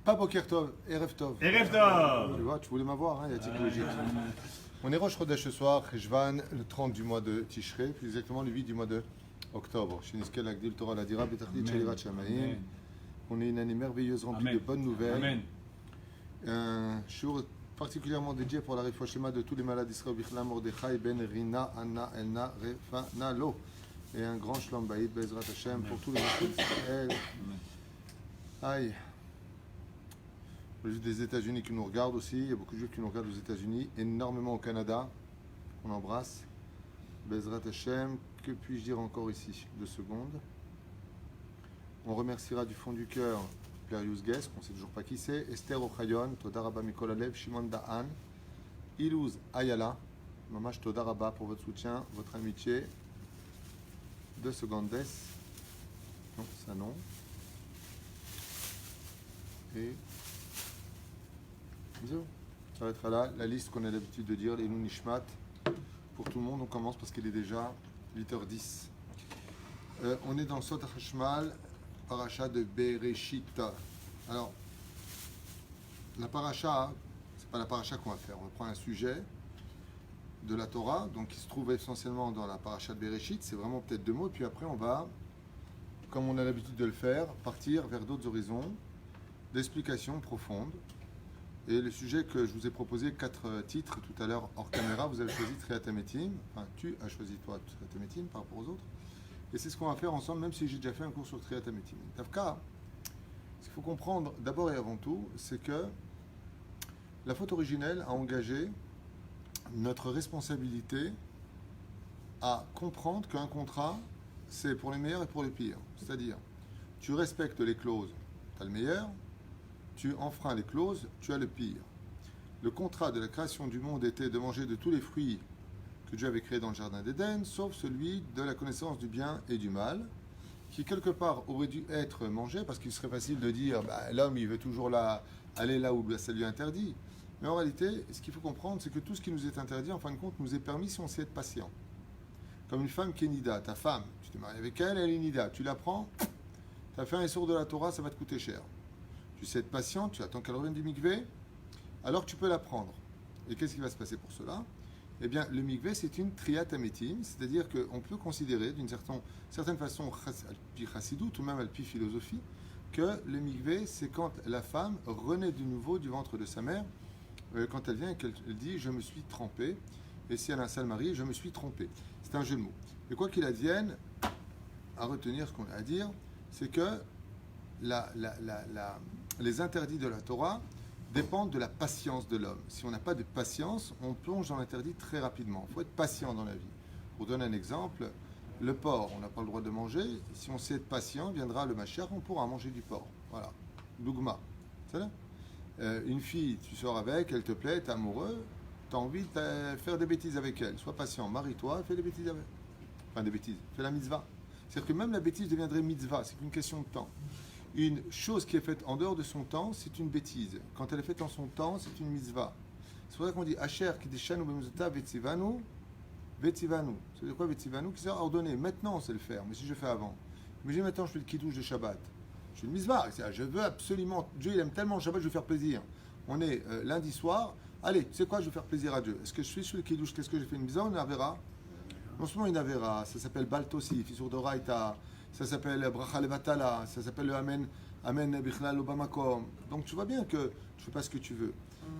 Pas Boker Tov, Erev Tov. Erev Tov. Tu vois, tu voulais m'avoir, hein, il y a psychologique. On est Rosh Chodesh ce soir, Cheshvan, le 30 du mois de Tishrei, plus exactement le 8 du mois de octobre. Sheniskel Agdil Torah Ladira Betachlit Shalivat Shamayim. On est une année merveilleuse remplie de bonnes nouvelles. Amen. Un jour particulièrement dédié pour la Refouach de tous les malades d'Israël, Bichlam, Mordechai, Ben, Rina, Anna, Elna, Refa, Nalo. Et un grand Shalom Bayit, Bezrat Hashem, pour tous les enfants d'Israël. Aïe. Juste des États-Unis qui nous regardent aussi. Il y a beaucoup de juifs qui nous regardent aux États-Unis, énormément au Canada. On embrasse. Bezrat Hashem. Que puis-je dire encore ici? 2 secondes. On remerciera du fond du cœur Claire Yousgues, qu'on ne sait toujours pas qui c'est, Esther Ochayon, Todaraba Mikolalev, Shimon Da'an, Ilouz Ayala, Mamash Todaraba pour votre soutien, votre amitié. 2 secondes. Non, ça non. Et ça va être là, la liste qu'on a l'habitude de dire, les Nishmat. Pour tout le monde, on commence parce qu'il est déjà 8h10. On est dans Sot HaChashmal, paracha de Bereshit. Alors, la paracha, c'est pas la paracha qu'on va faire. On prend un sujet de la Torah, donc qui se trouve essentiellement dans la paracha de Bereshit. C'est vraiment peut-être 2 mots. Puis après, on va, comme on a l'habitude de le faire, partir vers d'autres horizons d'explications profondes. Et le sujet que je vous ai proposé, 4 titres tout à l'heure hors caméra, vous avez choisi Triat Hametim. Enfin, tu as choisi toi Triat Hametim par rapport aux autres. Et c'est ce qu'on va faire ensemble, même si j'ai déjà fait un cours sur Triat Hametim. Tafka, ce qu'il faut comprendre d'abord et avant tout, c'est que la faute originelle a engagé notre responsabilité à comprendre qu'un contrat, c'est pour les meilleurs et pour les pires. C'est-à-dire, tu respectes les clauses, tu as le meilleur. Tu enfreins les clauses, tu as le pire. Le contrat de la création du monde était de manger de tous les fruits que Dieu avait créés dans le jardin d'Éden, sauf celui de la connaissance du bien et du mal, qui quelque part aurait dû être mangé, parce qu'il serait facile de dire l'homme il veut toujours aller là où ça lui est interdit. Mais en réalité, ce qu'il faut comprendre, c'est que tout ce qui nous est interdit, en fin de compte, nous est permis si on sait être patient. Comme une femme qui est nida, ta femme, tu t'es marié avec elle, elle est nida, tu la prends, tu as fait un sourd de la Torah, ça va te coûter cher. Tu sais être patient, tu attends qu'elle revienne du mikvé, alors tu peux la prendre. Et qu'est-ce qui va se passer pour cela? Eh bien, le mikvé, c'est une triat hametim, c'est-à-dire qu'on peut considérer d'une certaine façon, al-pi chassidut, ou même al-pi philosophie, que le mikvé, c'est quand la femme renaît de nouveau du ventre de sa mère, quand elle vient et qu'elle dit « je me suis trempée », et si elle a un sale mari, « je me suis trompée ». C'est un jeu de mots. Et quoi qu'il advienne, à retenir ce qu'on a à dire, c'est que les interdits de la Torah dépendent de la patience de l'homme. Si on n'a pas de patience, on plonge dans l'interdit très rapidement. Il faut être patient dans la vie. Pour donner un exemple, le porc, on n'a pas le droit de manger. Si on sait être patient, viendra le Mashiach, on pourra manger du porc. Voilà. Dougma. C'est là. Une fille, tu sors avec, elle te plaît, tu es amoureux, tu as envie de faire des bêtises avec elle. Sois patient, marie-toi, fais des bêtises avec. Enfin, des bêtises. Fais la mitzvah. C'est-à-dire que même la bêtise deviendrait mitzvah. C'est qu'une question de temps. Une chose qui est faite en dehors de son temps, c'est une bêtise. Quand elle est faite en son temps, c'est une mitzvah. C'est pour ça qu'on dit Asher qui déchanu bemuzota vetzivanu, vetzivanu. C'est quoi vetzivanu? Qui sert à ordonner. Maintenant, on sait le faire, mais si je fais avant. Imaginez maintenant, je fais le kiddush de Shabbat. Je fais une mitzvah. Je veux absolument. Dieu, il aime tellement le Shabbat, je veux faire plaisir. On est lundi soir. Allez, tu sais quoi, je veux faire plaisir à Dieu. Est-ce que je suis sur le kiddush? Qu'est-ce que j'ai fait? Une mitzvah ou une avera? Non seulement une avera, ça s'appelle Baltosif, sur Doraita. Ça s'appelle Bracha Levatala, ça s'appelle le Amen, Amen Bichlal Obamakom. Donc tu vois bien que tu ne fais pas ce que tu veux.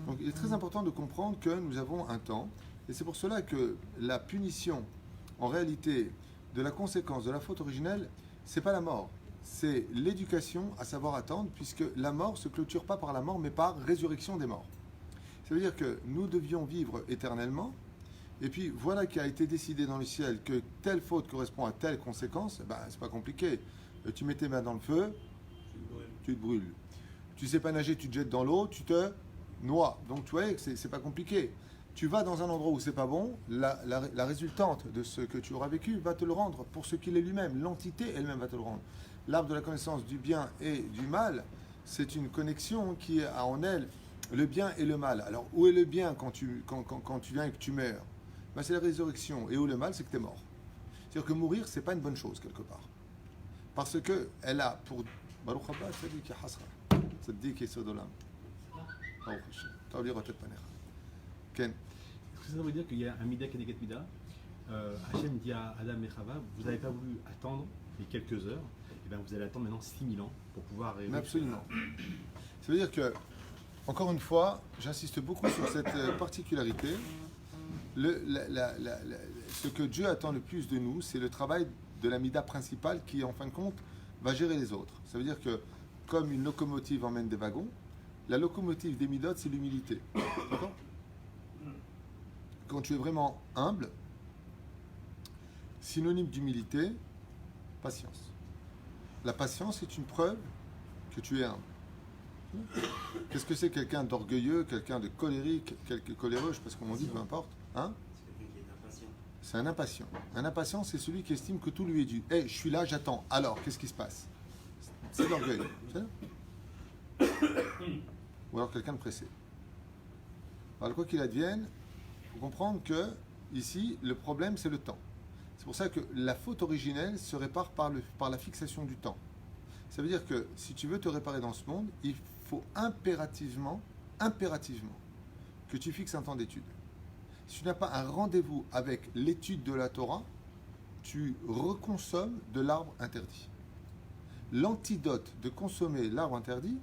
Donc il est très important de comprendre que nous avons un temps, et c'est pour cela que la punition, en réalité, de la conséquence de la faute originelle, c'est pas la mort, c'est l'éducation à savoir attendre, puisque la mort se clôture pas par la mort, mais par résurrection des morts. Ça veut dire que nous devions vivre éternellement. Et puis voilà qui a été décidé dans le ciel que telle faute correspond à telle conséquence, c'est pas compliqué. Tu mets tes mains dans le feu, tu te brûles. Tu sais pas nager, tu te jettes dans l'eau, tu te noies. Donc tu vois que c'est pas compliqué. Tu vas dans un endroit où c'est pas bon, la résultante de ce que tu auras vécu va te le rendre pour ce qu'il est lui-même. L'entité elle-même va te le rendre. L'arbre de la connaissance du bien et du mal, c'est une connexion qui a en elle le bien et le mal. Alors où est le bien quand tu viens et que tu meurs? C'est la résurrection. Et où le mal, c'est que tu es mort. C'est-à-dire que mourir, c'est pas une bonne chose, quelque part. Parce que elle a pour... Baruch Haba, צדיק יסוד עולם. ברוך השם. טוב לראות את פניך. כן. Est-ce que ça veut dire qu'il y a un Mida Kenegat Mida Hachem dit à Adam et Chava, vous n'avez pas voulu attendre les quelques heures, et bien vous allez attendre maintenant 6000 ans pour pouvoir arriver. Mais absolument. Ça veut dire que, encore une fois, j'insiste beaucoup sur cette particularité. Ce que Dieu attend le plus de nous, c'est le travail de la mida principale qui, en fin de compte, va gérer les autres. Ça veut dire que, comme une locomotive emmène des wagons, la locomotive des midot, c'est l'humilité. D'accord ? Quand tu es vraiment humble, synonyme d'humilité, patience. La patience est une preuve que tu es humble. Qu'est-ce que c'est quelqu'un d'orgueilleux, quelqu'un de colérique, coléreux, je ne sais pas ce qu'on dit, peu importe. Hein? C'est un impatient. Un impatient, c'est celui qui estime que tout lui est dû. Hey, je suis là, j'attends. Alors, qu'est-ce qui se passe? C'est de l'orgueil. Ou alors quelqu'un de pressé. Alors, quoi qu'il advienne, il faut comprendre que, ici, le problème, c'est le temps. C'est pour ça que la faute originelle se répare par la fixation du temps. Ça veut dire que si tu veux te réparer dans ce monde, il faut impérativement que tu fixes un temps d'étude. Si tu n'as pas un rendez-vous avec l'étude de la Torah, tu reconsommes de l'arbre interdit. L'antidote de consommer l'arbre interdit,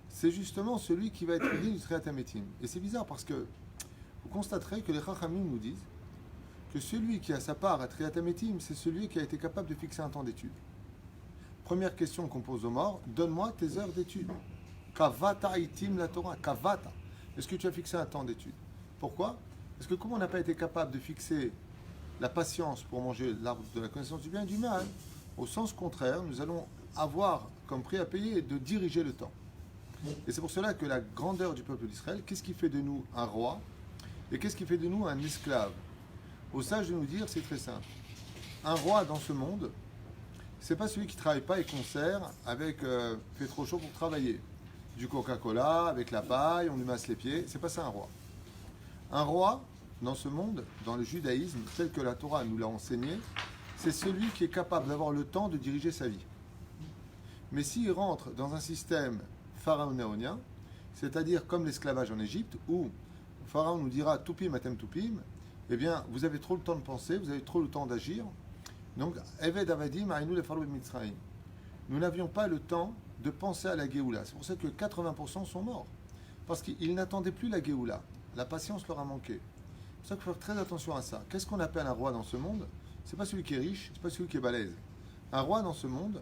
c'est justement celui qui va être dit du Triat Hametim. Et c'est bizarre parce que vous constaterez que les Chachamim nous disent que celui qui a sa part à Triat Hametim, c'est celui qui a été capable de fixer un temps d'étude. Première question qu'on pose aux morts, donne-moi tes heures d'étude. Kavata itim la Torah, kavata. Est-ce que tu as fixé un temps d'étude? Pourquoi? Parce que comme on n'a pas été capable de fixer la patience pour manger l'arbre de la connaissance du bien et du mal, au sens contraire, nous allons avoir comme prix à payer de diriger le temps. Et c'est pour cela que la grandeur du peuple d'Israël, qu'est-ce qui fait de nous un roi et qu'est-ce qui fait de nous un esclave? Au sage de nous dire, c'est très simple. Un roi dans ce monde, c'est pas celui qui travaille pas et qu'on sert avec fait trop chaud pour travailler. Du Coca-Cola, avec la paille, on lui masse les pieds. C'est pas ça un roi. Un roi, dans ce monde, dans le judaïsme, tel que la Torah nous l'a enseigné, c'est celui qui est capable d'avoir le temps de diriger sa vie. Mais s'il rentre dans un système pharaonéonien, c'est-à-dire comme l'esclavage en Égypte, où le pharaon nous dira Toupim atem Toupim, eh bien, vous avez trop le temps de penser, vous avez trop le temps d'agir. Donc, Eved Avadim, Aïnou le Pharaon Mitzrayim. Nous n'avions pas le temps de penser à la Géoula. C'est pour ça que 80% sont morts. Parce qu'ils n'attendaient plus la Géoula. La patience leur a manqué. C'est pour ça qu'il faut faire très attention à ça. Qu'est-ce qu'on appelle un roi dans ce monde? C'est pas celui qui est riche, c'est pas celui qui est balèze. Un roi dans ce monde,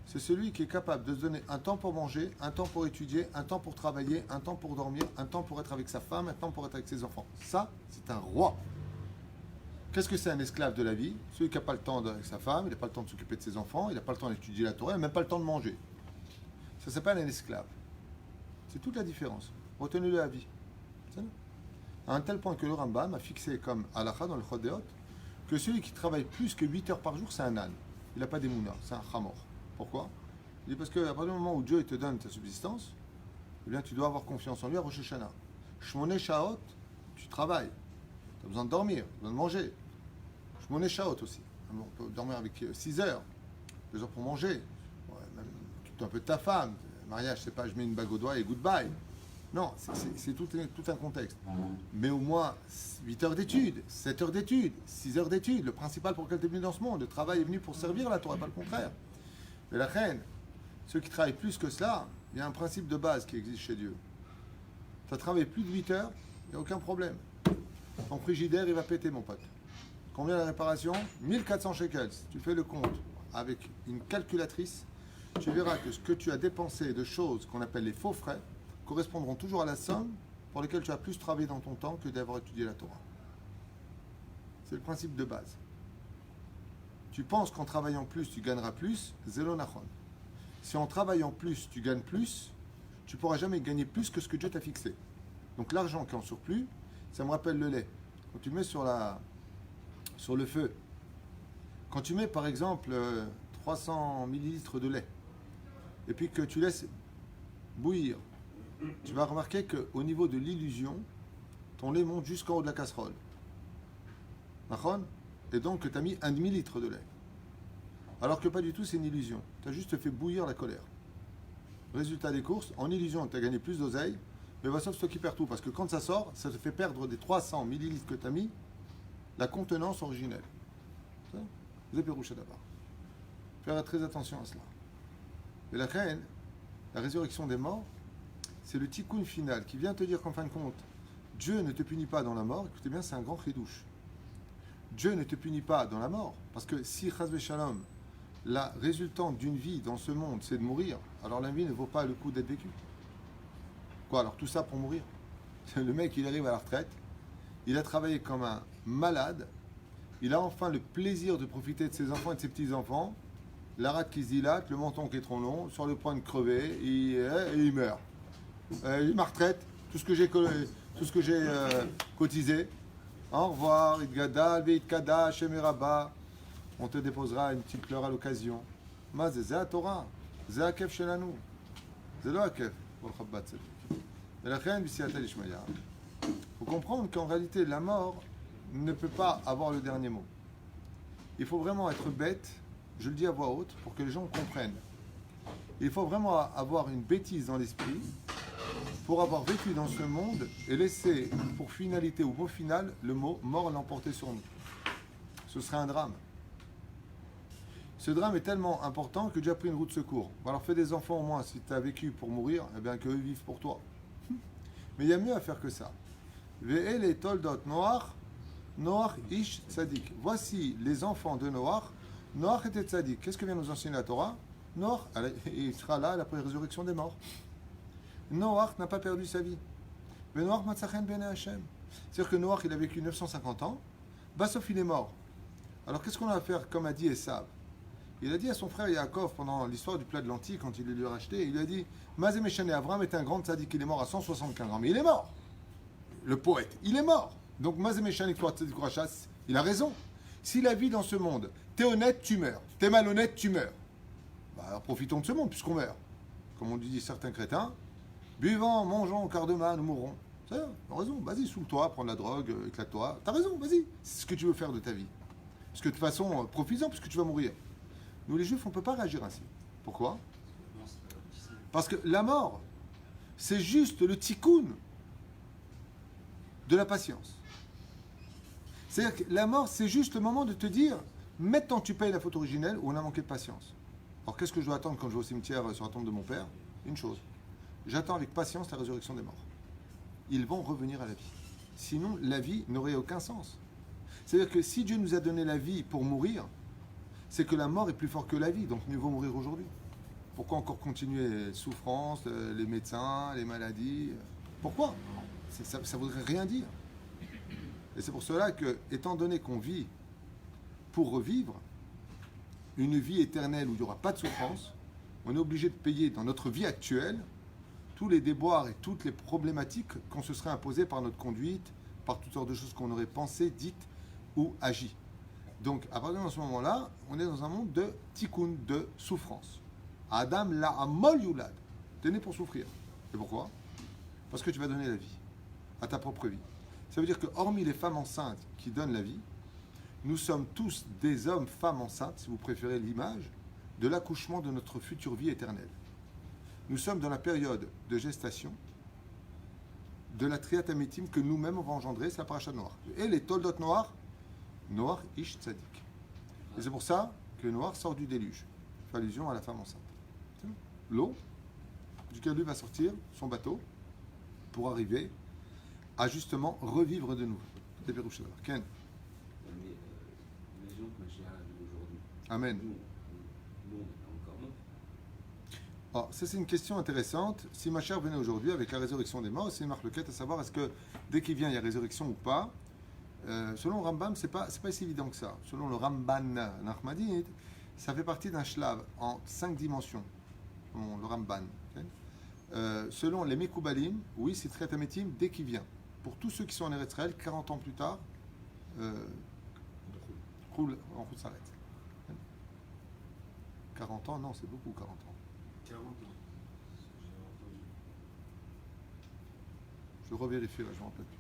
c'est celui qui est capable de se donner un temps pour manger, un temps pour étudier, un temps pour travailler, un temps pour dormir, un temps pour être avec sa femme, un temps pour être avec ses enfants. Ça, c'est un roi. Qu'est-ce que c'est un esclave de la vie? Celui qui n'a pas le temps avec sa femme, il n'a pas le temps de s'occuper de ses enfants, il n'a pas le temps d'étudier la Torah, il n'a même pas le temps de manger. Ça s'appelle un esclave. C'est toute la différence. Retenez-le à vie. À un tel point que le Rambam a fixé comme halakha dans le Chodéot que celui qui travaille plus que 8 heures par jour, c'est un âne. Il n'a pas d'émouna, c'est un chamor. Pourquoi? Il dit parce qu'à partir du moment où Dieu te donne ta subsistance, eh bien tu dois avoir confiance en lui à Rosh Hashanah. Shmoné Shaot, tu travailles. Tu as besoin de dormir, tu as besoin de manger. Shmoné Shaot aussi. On peut dormir avec 6 heures, 2 heures pour manger. Ouais, même un peu de ta femme. Mariage, c'est pas je mets une bague au doigt et goodbye. Non, c'est tout un contexte. Mais au moins 8 heures d'études, 7 heures d'études, 6 heures d'études. Le principal pour lequel tu es venu dans ce monde, le travail est venu pour servir la Torah, pas le contraire. Mais la reine, ceux qui travaillent plus que cela, il y a un principe de base qui existe chez Dieu. Tu as travaillé plus de 8 heures, il n'y a aucun problème. Ton frigidaire, il va péter, mon pote. Combien la réparation? 1400 shekels. Tu fais le compte avec une calculatrice, tu verras que ce que tu as dépensé de choses qu'on appelle les faux frais correspondront toujours à la somme pour laquelle tu as plus travaillé dans ton temps que d'avoir étudié la Torah. C'est le principe de base. Tu penses qu'en travaillant plus, tu gagneras plus, zélo nachon. Si en travaillant plus, tu gagnes plus, tu ne pourras jamais gagner plus que ce que Dieu t'a fixé. Donc l'argent qui est en surplus, ça me rappelle le lait. Quand tu mets sur le feu, quand tu mets par exemple 300 millilitres de lait, et puis que tu laisses bouillir, tu vas remarquer qu'au niveau de l'illusion, ton lait monte jusqu'en haut de la casserole. D'accord? Et donc tu as mis un demi-litre de lait. Alors que pas du tout, c'est une illusion. Tu as juste fait bouillir la colère. Résultat des courses, en illusion, tu as gagné plus d'oseille, mais va sauf ce qui perd tout. Parce que quand ça sort, ça te fait perdre des 300 millilitres que tu as mis, la contenance originelle. Vous avez pérouché d'abord. Faire très attention à cela. Et la reine, la résurrection des morts, c'est le tikkun final qui vient te dire qu'en fin de compte, Dieu ne te punit pas dans la mort. Écoutez bien, c'est un grand chidouche. Dieu ne te punit pas dans la mort. Parce que si, chas v'shalom, la résultante d'une vie dans ce monde, c'est de mourir, alors la vie ne vaut pas le coup d'être vécue. Quoi, alors tout ça pour mourir? Le mec, il arrive à la retraite, il a travaillé comme un malade, il a enfin le plaisir de profiter de ses enfants et de ses petits-enfants, la rate qui se dilate, le menton qui est trop long, sur le point de crever, et il meurt. Ma retraite, tout ce que j'ai cotisé, au revoir, Idgada, Veitkada, Shemeraba, on te déposera une petite fleur à l'occasion. Mais c'est la Torah, c'est la kef shelanu, c'est la kef pour le Chabbat Tzedek. Et la reine b'siyata l'ishmaya. Il faut comprendre qu'en réalité, la mort ne peut pas avoir le dernier mot. Il faut vraiment être bête, je le dis à voix haute, pour que les gens comprennent. Il faut vraiment avoir une bêtise dans l'esprit pour avoir vécu dans ce monde et laisser pour finalité ou mot final le mot mort l'emporter sur nous. Ce serait un drame. Ce drame est tellement important que Dieu a pris une roue de secours. Alors fais des enfants au moins, si tu as vécu pour mourir, eh bien qu'eux vivent pour toi. Mais il y a mieux à faire que ça. Ve'el et toldot Noach, Noach ish tzadik. Voici les enfants de Noach. Noach était tzadik. Qu'est-ce que vient nous enseigner la Torah? Noach, il sera là à la résurrection des morts. Noach n'a pas perdu sa vie. Mais Noach matzachen ben Hashem. C'est-à-dire que Noach, il a vécu 950 ans. Bassof, il est mort. Alors qu'est-ce qu'on va faire comme a dit Esav? Il a dit à son frère Yaakov pendant l'histoire du plat de lentilles, quand il lui a racheté, il a dit Mazé Meshane Avram était un grand tzaddik, il est mort à 175 ans. Mais il est mort. Le poète, il est mort. Donc Mazé Meshane tzaddik rachas, il a raison. Si la vie dans ce monde, t'es honnête, tu meurs. T'es malhonnête, tu meurs. Bah, alors profitons de ce monde puisqu'on meurt. Comme on dit certains crétins, buvons, mangeons, car demain nous mourrons. C'est ça, t'as raison. Vas-y, saoule-toi, prends de la drogue, éclate-toi. T'as raison, vas-y. C'est ce que tu veux faire de ta vie. Parce que de toute façon, profites-en puisque tu vas mourir. Nous les juifs, on ne peut pas réagir ainsi. Pourquoi? Parce que la mort, c'est juste le tikkun de la patience. C'est-à-dire que la mort, c'est juste le moment de te dire, maintenant tu payes la faute originelle ou on a manqué de patience. Alors qu'est-ce que je dois attendre quand je vais au cimetière sur la tombe de mon père? Une chose. J'attends avec patience la résurrection des morts. Ils vont revenir à la vie. Sinon, la vie n'aurait aucun sens. C'est-à-dire que si Dieu nous a donné la vie pour mourir, c'est que la mort est plus forte que la vie, donc mieux vaut mourir aujourd'hui. Pourquoi encore continuer les souffrances, les médecins, les maladies? Pourquoi? Ça ne voudrait rien dire. Et c'est pour cela que, étant donné qu'on vit pour revivre, une vie éternelle où il n'y aura pas de souffrance, on est obligé de payer dans notre vie actuelle tous les déboires et toutes les problématiques qu'on se serait imposées par notre conduite, par toutes sortes de choses qu'on aurait pensées, dites ou agies. Donc, à partir de ce moment-là, on est dans un monde de tikkun, de souffrance. Adam la amol yulad. Tu es né pour souffrir. Et pourquoi? Parce que tu vas donner la vie à ta propre vie. Ça veut dire que, hormis les femmes enceintes qui donnent la vie, nous sommes tous des hommes, femmes enceintes, si vous préférez l'image, de l'accouchement de notre future vie éternelle. Nous sommes dans la période de gestation de la triat amétim que nous-mêmes on va engendrer, c'est la paracha de Noach. Et les toldot Noach, Noach ish tzadik. Et c'est pour ça que Noach sort du déluge. Il fait allusion à la femme enceinte. L'eau, duquel lui va sortir son bateau pour arriver à justement revivre de nouveau. Ken. Amen. Alors, ça c'est une question intéressante. Si ma chère venait aujourd'hui avec la résurrection des morts, c'est une marque à savoir est-ce que dès qu'il vient il y a résurrection ou pas. Selon le Rambam, c'est pas si évident que ça. Selon le Ramban Nachmanide, ça fait partie d'un shlav en 5 dimensions. Le Ramban. Okay. Selon les Mekoubalim, oui, c'est très amétim dès qu'il vient. Pour tous ceux qui sont en Eretz Israël, 40 ans plus tard, roule s'arrête. 40 ans, non, c'est beaucoup, 40 ans. 40 ans. Je revérifie, là, je me rappelle plus.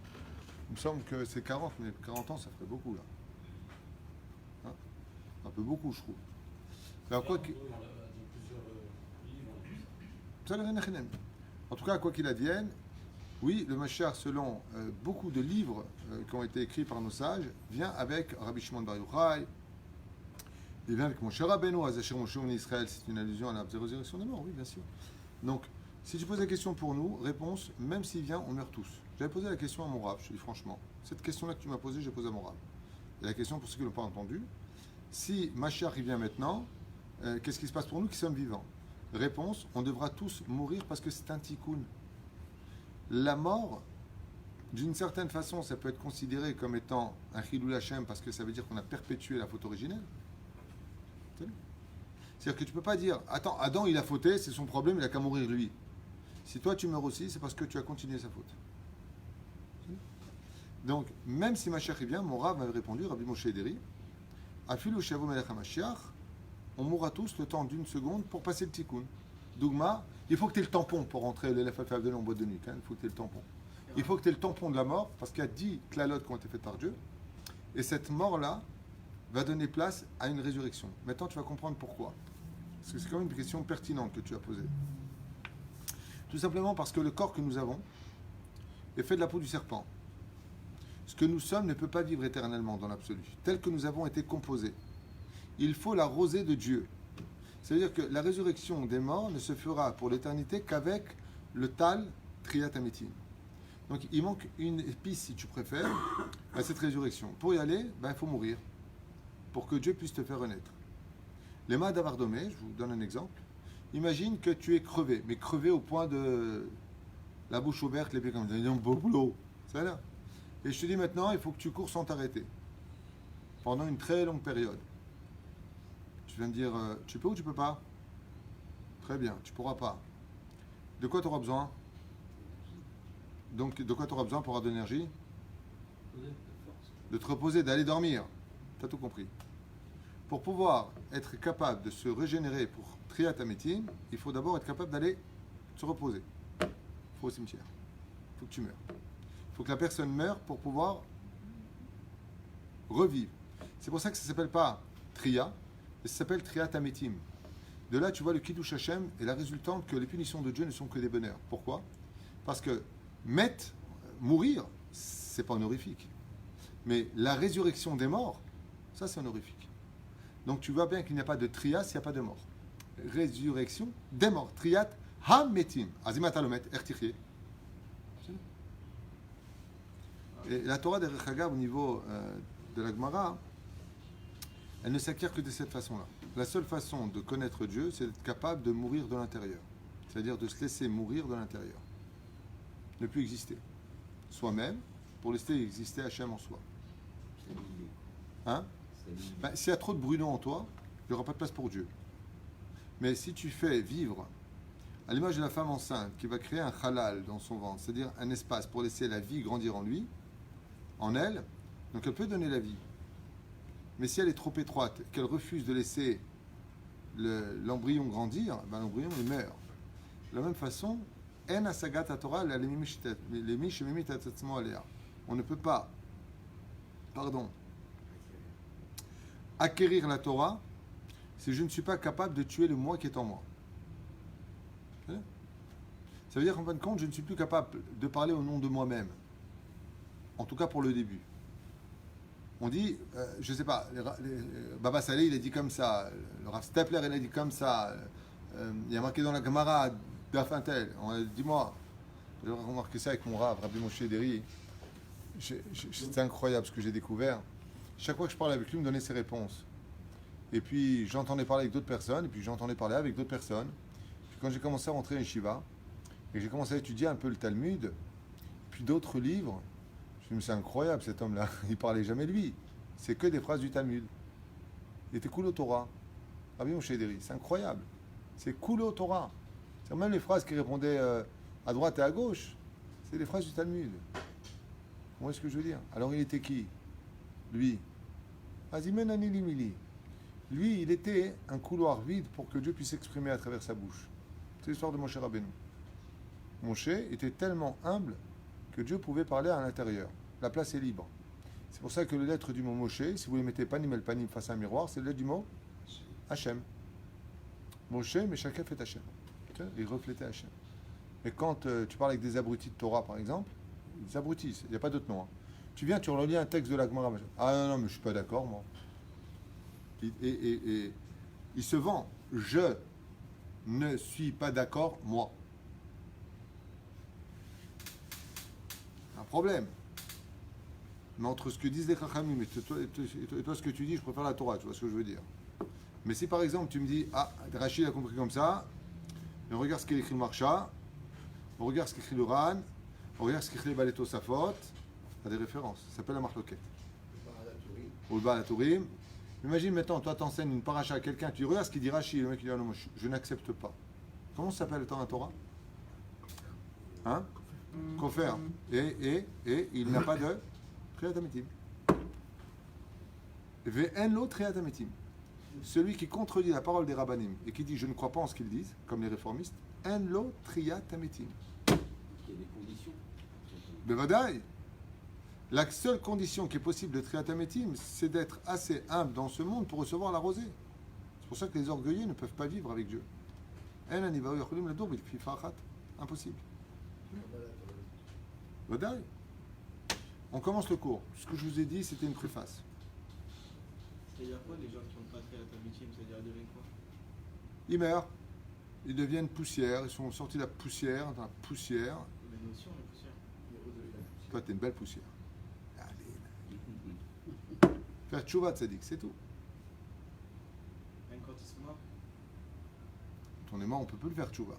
Il me semble que c'est 40, mais 40 ans, ça ferait beaucoup, là. Hein, un peu beaucoup, je trouve. Alors, quoi que... En tout cas, quoi qu'il advienne, oui, le Mashiach, selon beaucoup de livres qui ont été écrits par nos sages, vient avec Rabbi Shimon Bar Yochai, il vient avec Moshe Rabbeinu, Azasher Moshe en Israël, c'est une allusion à la résurrection des morts, oui, bien sûr. Donc, si tu poses la question pour nous, réponse, même s'il vient, on meurt tous. J'avais posé la question à mon Rav, je te dis franchement. Cette question-là que tu m'as posée, j'ai posée à mon Rav. Et la question, pour ceux qui ne l'ont pas entendu, si Mashiach vient maintenant, qu'est-ce qui se passe pour nous qui sommes vivants? Réponse, on devra tous mourir parce que c'est un tikkun. La mort, d'une certaine façon, ça peut être considéré comme étant un chilul Hashem parce que ça veut dire qu'on a perpétué la faute originelle. C'est-à-dire que tu ne peux pas dire, attends, Adam il a fauté, c'est son problème, il a qu'à mourir lui. Si toi tu meurs aussi, c'est parce que tu as continué sa faute. Donc, même si Mashiach vient, mon Rav m'avait répondu, Rabbi Moshe Ederi, Afilu Shavu Melech HaMashiach, on mourra tous le temps d'une seconde pour passer le tikkun. Dougma, il faut que tu aies le tampon pour rentrer l'élève en boîte de nuit. Il faut que tu aies le tampon. Il faut que tu aies le tampon de la mort, parce qu'il y a 10 clalotes qui ont été faites par Dieu. Et cette mort-là va donner place à une résurrection. Maintenant, tu vas comprendre pourquoi. Parce que c'est quand même une question pertinente que tu as posée. Tout simplement parce que le corps que nous avons est fait de la peau du serpent. Ce que nous sommes ne peut pas vivre éternellement dans l'absolu, tel que nous avons été composés. Il faut la rosée de Dieu. C'est-à-dire que la résurrection des morts ne se fera pour l'éternité qu'avec le tal Triyat Amitim. Donc il manque une épice, si tu préfères, à cette résurrection. Pour y aller, il faut mourir, pour que Dieu puisse te faire renaître. Les mains d'Avardomé, je vous donne un exemple. Imagine que tu es crevé, mais crevé au point de la bouche ouverte, les pieds comme ça, un beau boulot. C'est là. Et je te dis maintenant, il faut que tu cours sans t'arrêter, pendant une très longue période. Tu viens me dire, tu peux ou tu peux pas? Très bien, tu pourras pas. De quoi tu auras besoin? Donc, de quoi tu auras besoin pour avoir de l'énergie? De te reposer, d'aller dormir. Tu as tout compris. Pour pouvoir être capable de se régénérer pour Triyat Amitim, il faut d'abord être capable d'aller se reposer. Il faut au cimetière. Il faut que tu meurs. Il faut que la personne meure pour pouvoir revivre. C'est pour ça que ça ne s'appelle pas Triya, mais ça s'appelle Triyat Amitim. De là, tu vois le Kiddush Hashem et la résultante que les punitions de Dieu ne sont que des bonheurs. Pourquoi? Parce que mourir, c'est pas honorifique. Mais la résurrection des morts, ça c'est honorifique. Donc tu vois bien qu'il n'y a pas de Triya s'il n'y a pas de mort. Résurrection des morts. Triyat Hametim. Azimat Alomet, Ertichie. Et la Torah de Rechaga au niveau de la Gemara, elle ne s'acquiert que de cette façon-là. La seule façon de connaître Dieu, c'est d'être capable de mourir de l'intérieur. C'est-à-dire de se laisser mourir de l'intérieur. Ne plus exister. Soi-même, pour laisser exister Hachem en soi. Hein? S'il y a trop de brûlants en toi, il n'y aura pas de place pour Dieu. Mais si tu fais vivre, à l'image de la femme enceinte, qui va créer un halal dans son ventre, c'est-à-dire un espace pour laisser la vie grandir en lui, en elle, donc elle peut donner la vie. Mais si elle est trop étroite, qu'elle refuse de laisser l'embryon grandir, l'embryon il meurt. De la même façon, on ne peut pas, acquérir la Torah si je ne suis pas capable de tuer le moi qui est en moi. Ça veut dire qu'en fin de compte, je ne suis plus capable de parler au nom de moi-même. En tout cas pour le début. On dit, je ne sais pas, Baba Saleh il a dit comme ça, le Rav Stepler il a dit comme ça, il y a marqué dans la Gemara d'Afintel, on a dit, dis-moi, j'ai remarqué ça avec mon Rav, Rabbi Moshe Ederi, c'était incroyable ce que j'ai découvert. Chaque fois que je parlais avec lui, il me donnait ses réponses. Et puis j'entendais parler avec d'autres personnes, et puis j'entendais parler avec d'autres personnes. Puis quand j'ai commencé à rentrer en Shiva, et que j'ai commencé à étudier un peu le Talmud, puis d'autres livres, je me suis dit, c'est incroyable cet homme-là, il parlait jamais lui. C'est que des phrases du Talmud. Il était cool au Torah. Rabbi Moshe Ederi, c'est incroyable. C'est cool au Torah. C'est même les phrases qui répondaient à droite et à gauche, c'est des phrases du Talmud. Comment est-ce que je veux dire? Alors il était qui? Lui. Azimenani limili. Lui, il était un couloir vide pour que Dieu puisse s'exprimer à travers sa bouche. C'est l'histoire de Moshe Rabbeinu. Moshe était tellement humble que Dieu pouvait parler à l'intérieur. La place est libre. C'est pour ça que le lettre du mot Moshe, si vous les mettez panim el panim face à un miroir, c'est le lettre du mot Hachem. Moshe, mais chacun fait Hachem. Il reflétait Hachem. Et quand tu parles avec des abrutis de Torah, par exemple, des abrutis, il n'y a pas d'autre nom. Hein. Tu viens, tu relis un texte de la Gemara. Ah non, non, mais je ne suis pas d'accord, moi. Et il se vend. Je ne suis pas d'accord, moi. Un problème. Mais entre ce que disent les Chachamim et toi, ce que tu dis, je préfère la Torah, tu vois ce que je veux dire. Mais si par exemple tu me dis, ah, Rachid a compris comme ça, mais regarde ce qu'il écrit le Marsha, on regarde ce qu'écrit le Ran, on regarde ce qu'écrit le Baleto Safot, tu as des références, ça s'appelle la Marloquette. Ou le Baal HaTurim. Imagine maintenant, toi t'enseignes une paracha à quelqu'un, tu regardes ce qu'il dit Rachid, le mec il dit, ah non, moi je n'accepte pas. Comment ça s'appelle dans la Torah? Hein? Kofer. Et il n'a pas de Triat Ametim. Ve'en lo Triat Ametim. Celui qui contredit la parole des rabbanim et qui dit je ne crois pas en ce qu'ils disent, comme les réformistes, en lo Triat Ametim. Il y a des conditions. Bevadaï. La seule condition qui est possible de Triat Ametim, c'est d'être assez humble dans ce monde pour recevoir la rosée. C'est pour ça que les orgueilleux ne peuvent pas vivre avec Dieu. Impossible. Bevadaï. On commence le cours. Ce que je vous ai dit, c'était une préface. C'est-à-dire quoi, les gens qui n'ont pas fait la tabitim, c'est-à-dire ils deviennent quoi? Ils meurent, ils deviennent poussière, ils sont sortis de la poussière, dans la poussière. Mais nous aussi, on est poussière. Toi, t'es une belle poussière. Allez, faire tchouva tzadik, c'est tout. Même quand ils sont morts. Quand on est mort, on peut plus le faire tchouva.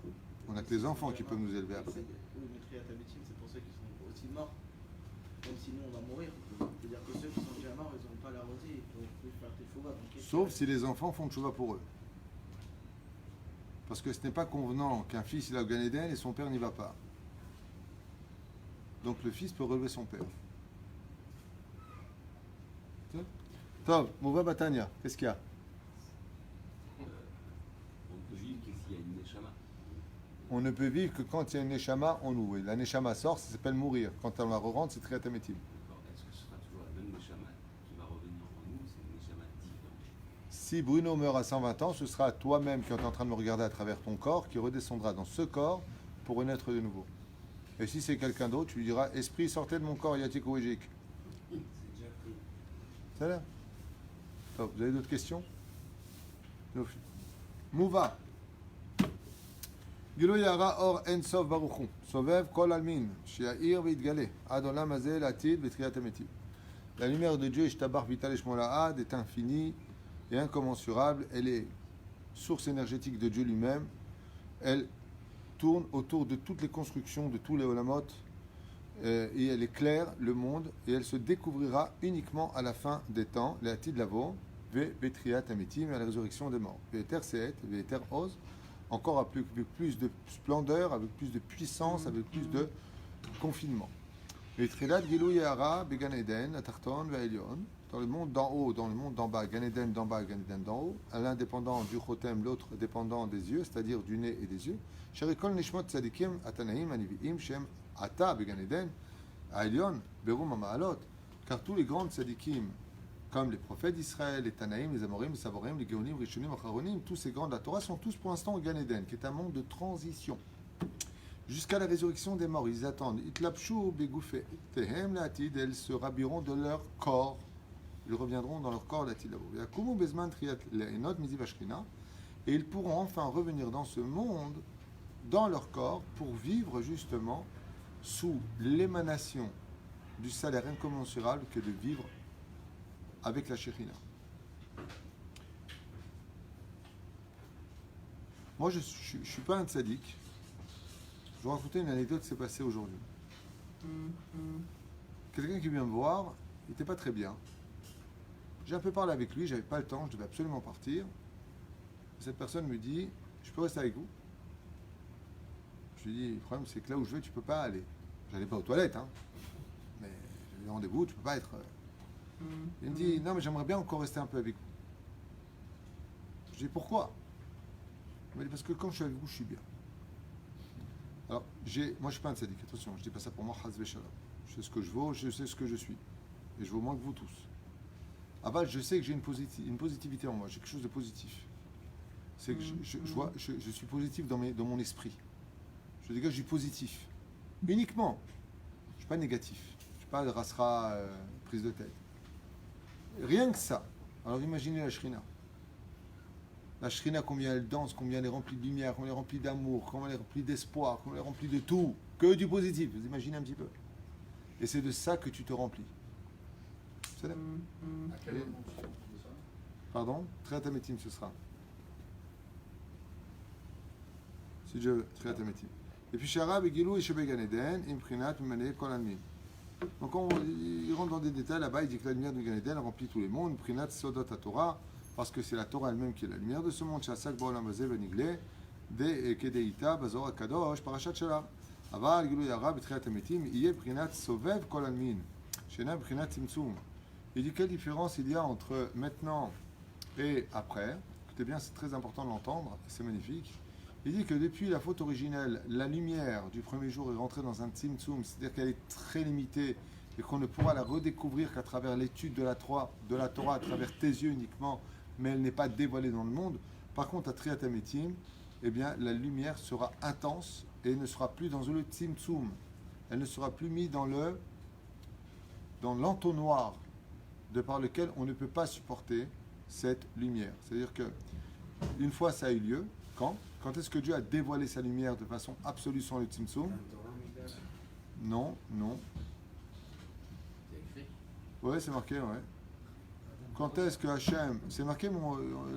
On n'a que les enfants qui peuvent nous élever après. Oui, mais Triat Tabitim, c'est pour ceux qui sont aussi morts. Même si nous, on va mourir. C'est-à-dire que ceux qui sont déjà morts, ils n'ont pas la rosée, ils ne peuvent plus faire teshuvah. Sauf si les enfants font tchouva pour eux. Parce que ce n'est pas convenant qu'un fils il a au Gan Eden et son père n'y va pas. Donc le fils peut relever son père. Tov, Mouva Batania, qu'est-ce qu'il y a? On peut vivre que s'il y a une neshama. On ne peut vivre que quand il y a une neshama en nous. Et la neshama sort, ça s'appelle mourir. Quand on la re-rentre, c'est Triat Ametim. D'accord. Est-ce que ce sera toujours la même neshama qui va revenir en nous ou c'est une neshama différente? Si Bruno meurt à 120 ans, ce sera toi-même qui est en train de me regarder à travers ton corps, qui redescendra dans ce corps pour renaître de nouveau. Et si c'est quelqu'un d'autre, tu lui diras, esprit, sortez de mon corps, Yatik Ouéjik. C'est déjà pris. Ça là. Vous avez d'autres questions? Mouva. גילוי ירא אור אין סוף ברוך הוא, סובב כל עלמין, שיאיר ויתגלה, עד עולם הזה לעתיד בתחיית המתים. La lumière de Dieu, Ishtabar Vital Shmolahad, est infinie et incommensurable. Elle est source énergétique de Dieu lui-même. Elle tourne autour de toutes les constructions, de tous les olamot, et elle éclaire le monde, et elle se découvrira uniquement à la fin des temps, les Atid Lavo, Ve Betriat Ametim, à la résurrection des morts. Ve'eter Seet, Ve'eter Oz, encore avec plus de splendeur, avec plus de puissance, avec plus de confinement. Ve'trilat Gilou Yehara, Began Eden, Atarton, Ve'elion, dans le monde d'en haut, dans le monde d'en bas, Gan Eden d'en bas, Gan Eden d'en haut, l'un dépendant du Chotem, l'autre dépendant des yeux, c'est-à-dire du nez et des yeux. Sherikol Nishmot Tzadikim, Atanaim, Aniviim, Shem, Ata, Began Eden, Aelion, Berum Amaalot, car tous les grands tzadikim, comme les prophètes d'Israël, les Tanaïm, les Amorim, les Savorim, les Géonim, les Rishonim, les Acharonim, tous ces grands de la Torah sont tous pour l'instant au Gan Eden, qui est un monde de transition. Jusqu'à la résurrection des morts, ils attendent. Itlapshu begoufé, tehem le'atid, elles se rhabilleront de leur corps. Ils reviendront dans leur corps l'atid lavo. Yakumu bezman triat le'enot miziv ashkina, et ils pourront enfin revenir dans ce monde, dans leur corps, pour vivre justement sous l'émanation du salaire incommensurable que de vivre avec la Shekhinah. Moi, je suis pas un tzaddik. Je vais vous raconter une anecdote qui s'est passée aujourd'hui. Quelqu'un qui vient me voir, il n'était pas très bien. J'ai un peu parlé avec lui, j'avais pas le temps, je devais absolument partir. Cette personne me dit, je peux rester avec vous? Je lui dis, le problème c'est que là où je vais, tu peux pas aller. J'allais pas aux toilettes, hein. Mais j'ai rendez-vous, tu peux pas être... Il me dit, non mais j'aimerais bien encore rester un peu avec vous. Je dis, pourquoi? Il m'a dit, parce que quand je suis avec vous, je suis bien. Alors, moi je suis pas un tzaddik, attention, je dis pas ça pour moi, Chaz Veshalom. Je sais ce que je vaux, je sais ce que je suis. Et je vaux moins que vous tous. Aval, je sais que j'ai une positivité en moi, j'ai quelque chose de positif. C'est que je suis positif dans mon esprit. Je dégage du positif. Uniquement. Je ne suis pas négatif. Je ne suis pas de rasera prise de tête. Rien que ça. Alors imaginez la Shrina. La Shrina, combien elle danse, combien elle est remplie de lumière, combien elle est remplie d'amour, combien elle est remplie d'espoir, combien elle est remplie de tout. Que du positif. Vous imaginez un petit peu. Et c'est de ça que tu te remplis. C'est là. À quel moment tu fais de ça? Pardon? Triatamétim, ce sera. Si Dieu veut, Triatamétim. Et puis, Shara, Begilou et Shebegan Eden, Imprinat, Mane, Kolanmin. Donc, il rentre dans des détails là-bas, il dit que la lumière du Gan Eden remplit tous les mondes, Imprinat, Sodot, Torah, parce que c'est la Torah elle-même qui est la lumière de ce monde, Shasak, Baolam, Bazé, Benigle, De, Kedeita, Bazor, Kadosh, Parashat Shela. Aval, Gilou, Yara, Triatamétim, Iye, Imprinat, Sovev, Kolanmin. Shena, Imprinat, Timtsum. Il dit quelle différence il y a entre maintenant et après. Écoutez bien, c'est très important de l'entendre, c'est magnifique. Il dit que depuis la faute originelle, la lumière du premier jour est rentrée dans un tzimtzum, c'est-à-dire qu'elle est très limitée et qu'on ne pourra la redécouvrir qu'à travers l'étude de la Torah, à travers tes yeux uniquement, mais elle n'est pas dévoilée dans le monde. Par contre, à Triatamétim, eh bien, la lumière sera intense et ne sera plus dans le tzimtzum. Elle ne sera plus mise dans l'entonnoir de par lequel on ne peut pas supporter cette lumière. C'est-à-dire que une fois ça a eu lieu, quand est-ce que Dieu a dévoilé sa lumière de façon absolue sans le tzimtzum? Non. C'est écrit. Ouais, c'est marqué, ouais. Quand est-ce que Hachem... C'est marqué, mais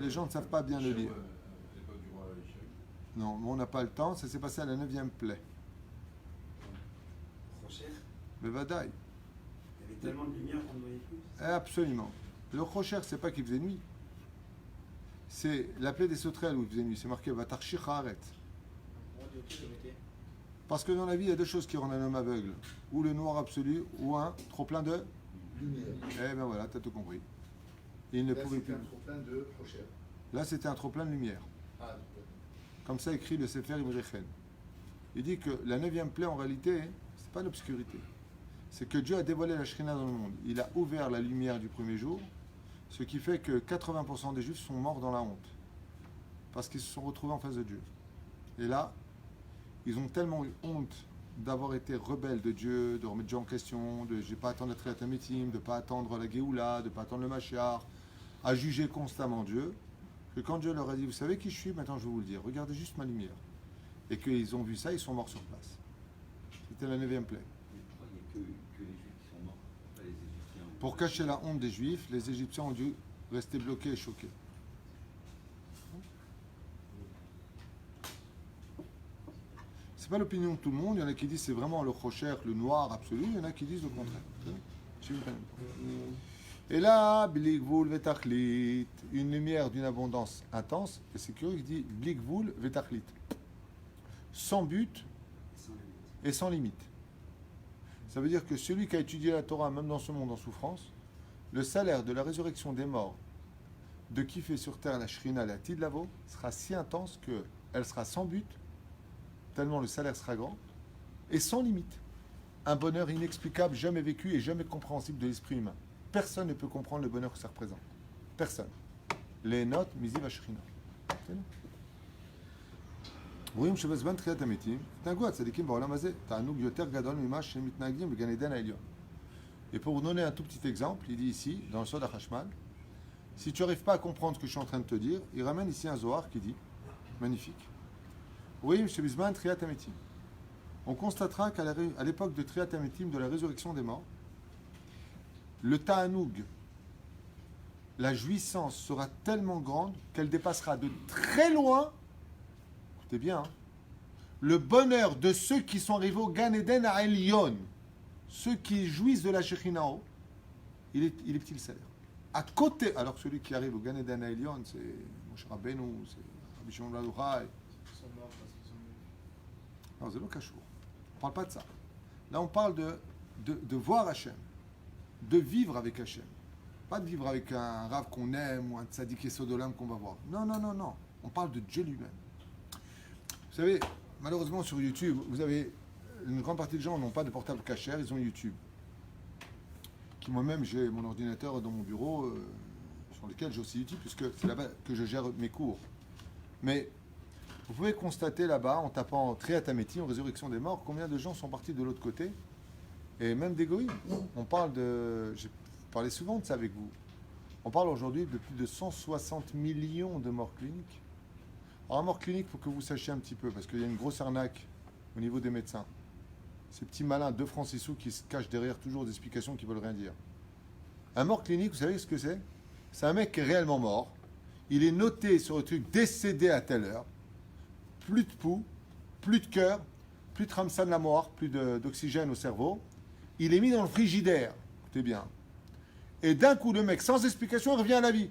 les gens ne savent pas bien le lire. L'époque du roi Échec. Non, mais on n'a pas le temps. Ça s'est passé à la 9e plaie. Rocher, Mais Vadaï. il y avait tellement de lumière qu'on ne voyait plus. Absolument. Le Rocher, c'est pas qu'il faisait nuit. C'est la plaie des sauterelles où il faisait nuit. C'est marqué Vatarshir Haaret. Parce que dans la vie, il y a deux choses qui rendent un homme aveugle. Ou le noir absolu, ou un trop plein de... Lumière. Eh ben voilà, t'as tout compris. Il ne Là, pouvait c'était plus. un trop plein de Rocher. Là, c'était un trop plein de lumière. Ah, Comme ça écrit le Sefer Imrechen. Il dit que la 9e plaie, en réalité, c'est pas l'obscurité. C'est que Dieu a dévoilé la Shrina dans le monde. Il a ouvert la lumière du premier jour, ce qui fait que 80% des Juifs sont morts dans la honte. Parce qu'ils se sont retrouvés en face de Dieu. Et là, ils ont tellement eu honte d'avoir été rebelles de Dieu, de remettre Dieu en question, de ne pas attendre la Triatamétim, de ne pas attendre la Géoula, de ne pas attendre le Mashiach, à juger constamment Dieu, que quand Dieu leur a dit, vous savez qui je suis, maintenant je vais vous le dire, regardez juste ma lumière. Et qu'ils ont vu ça, ils sont morts sur place. C'était la 9e plaie. Mais pourquoi il n'y a que les Juifs qui sont morts, pas les Égyptiens? Pour cacher la honte des Juifs, les Égyptiens ont dû rester bloqués et choqués. C'est pas l'opinion de tout le monde. Il y en a qui disent c'est vraiment le Rocher, le noir absolu. Il y en a qui disent le contraire. Et là, Blikvul Vetachlit, une lumière d'une abondance intense. Et c'est curieux, il dit Blikvul Vetachlit. Sans but et sans limite. Ça veut dire que celui qui a étudié la Torah, même dans ce monde en souffrance, le salaire de la résurrection des morts, de kiffer sur terre la Shrina, la Tidlavo, sera si intense qu'elle sera sans but, tellement le salaire sera grand, et sans limite. Un bonheur inexplicable, jamais vécu et jamais compréhensible de l'esprit humain. Personne ne peut comprendre le bonheur que ça représente. Personne. Les notes, Miziv Ashrina. רואים שבזמן תחיית המתים, התנהגו הצדיקים בעולם הזה, תענוג יותר גדול ממה שהם מתנהגים בגן עדן העליון. Et pour vous donner un tout petit exemple, il dit ici, dans le Sod HaChashmal, si tu n'arrives pas à comprendre ce que je suis en train de te dire, il ramène ici un Zohar qui dit, magnifique, רואים שבזמן תחיית המתים, on constatera qu'à l'époque de Triat HaMetim, de la résurrection des morts, le ta'anoug, la jouissance sera tellement grande qu'elle dépassera de très loin, écoutez bien, hein, le bonheur de ceux qui sont arrivés au Gan Eden à Elion, ceux qui jouissent de la Shekhinah, il est petit le salaire. À côté, alors que celui qui arrive au Gan Eden à Elion, c'est Moshe Rabbeinu, c'est Rabbi Shimon Bar Yochai. Ils sont morts parce qu'ils sont morts. Non, c'est le Kachour. On ne parle pas de ça. Là, on parle de voir Hachem, de vivre avec Hachem. Pas de vivre avec un rave qu'on aime ou un tzaddik esodolam qu'on va voir. Non, non, non, non. On parle de Dieu lui-même. Vous savez, malheureusement sur YouTube, vous avez une grande partie des gens n'ont pas de portable cacher, ils ont YouTube. Qui moi-même, j'ai mon ordinateur dans mon bureau sur lequel j'ai aussi YouTube, puisque c'est là-bas que je gère mes cours. Mais vous pouvez constater là-bas, en tapant Triatameti, en résurrection des morts, combien de gens sont partis de l'autre côté, et même des goïs. On parle de... J'ai parlé souvent de ça avec vous. On parle aujourd'hui de plus de 160 millions de morts cliniques. Alors, mort clinique, il faut que vous sachiez un petit peu, parce qu'il y a une grosse arnaque au niveau des médecins. Ces petits malins, 2 francs 6 sous, qui se cachent derrière toujours des explications qui veulent rien dire. Un mort clinique, vous savez ce que c'est? C'est un mec qui est réellement mort. Il est noté sur le truc décédé à telle heure. Plus de pouls, plus de cœur, plus de ramsan la mort, plus d'oxygène au cerveau. Il est mis dans le frigidaire. Écoutez bien. Et d'un coup, le mec, sans explication, revient à la vie.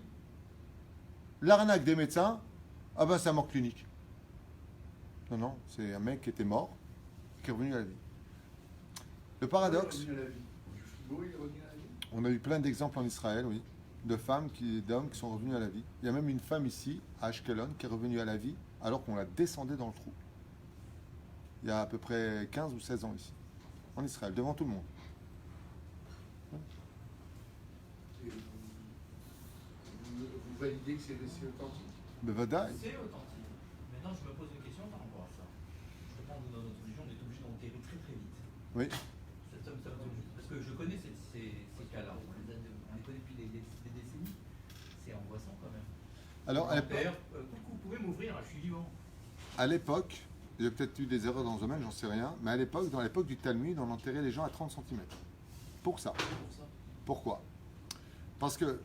L'arnaque des médecins, ah ben c'est un mort clinique. Non, non, c'est un mec qui était mort, qui est revenu à la vie. Le paradoxe, Il est revenu à la vie. Du frigo, il est revenu à la vie. on a eu plein d'exemples en Israël, oui, de femmes, d'hommes qui sont revenus à la vie. Il y a même une femme ici, à Ashkelon, qui est revenue à la vie alors qu'on la descendait dans le trou. Il y a à peu près 15 ou 16 ans ici, en Israël, devant tout le monde. Et vous validez que c'est authentique? Bevadaï. C'est authentique. Maintenant, je me pose une question par rapport à ça. Je pense que dans notre religion, on est obligé d'enterrer très très vite. Oui. Parce que je connais ces cas-là. On les connaît depuis des décennies. C'est angoissant quand même. Alors, D'ailleurs, vous pouvez m'ouvrir, je suis vivant. à l'époque, il y a peut-être eu des erreurs dans ce domaine, j'en sais rien, mais à l'époque, dans l'époque du Talmud, on enterrait les gens à 30 cm. Pour ça. Pourquoi? Parce que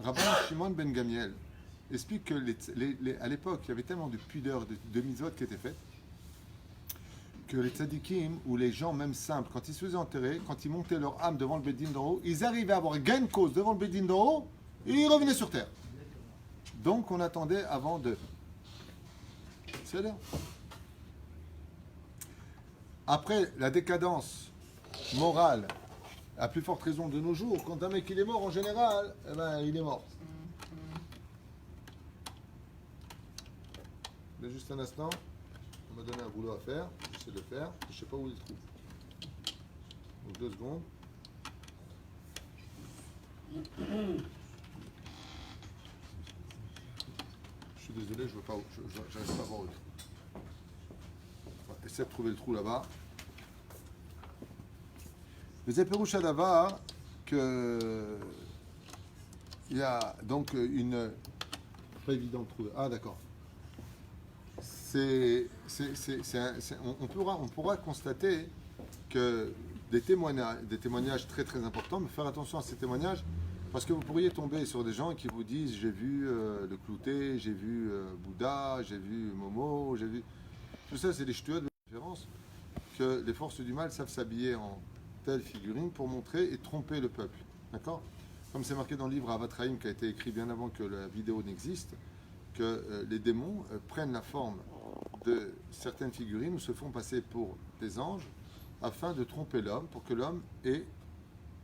Rabbi Shimon ben Gamiel explique que à l'époque, il y avait tellement de pudeur, de mitzvot qui étaient faites, que les tzadikim, ou les gens même simples, quand ils se faisaient enterrer, quand ils montaient leur âme devant le Beddin d'en haut, ils arrivaient à avoir gain de cause devant le Beddin d'en haut, et ils revenaient sur terre. Donc on attendait avant de... C'est là. Après la décadence morale, à plus forte raison de nos jours, quand un mec il est mort en général, eh ben, il est mort. Mais juste un instant, on m'a donné un boulot à faire, j'essaie de le faire, je ne sais pas où il se trouve. Donc 2 secondes. Je suis désolé, je veux pas, j'arrive pas à voir où il se trouve. Ouais, essaie de trouver le trou là-bas. Les Eperoucha d'Ava, que il y a donc une... Pas évident de trouver. Ah d'accord. On pourra constater que des témoignages très très importants, mais faire attention à ces témoignages, parce que vous pourriez tomber sur des gens qui vous disent j'ai vu le clouté, j'ai vu Bouddha, j'ai vu Momo, j'ai vu... Tout ça c'est des ch'tuas de référence que les forces du mal savent s'habiller en telle figurine pour montrer et tromper le peuple. D'accord? Comme c'est marqué dans le livre Avatraïm qui a été écrit bien avant que la vidéo n'existe, que les démons prennent la forme de certaines figurines ou se font passer pour des anges afin de tromper l'homme, pour que l'homme ait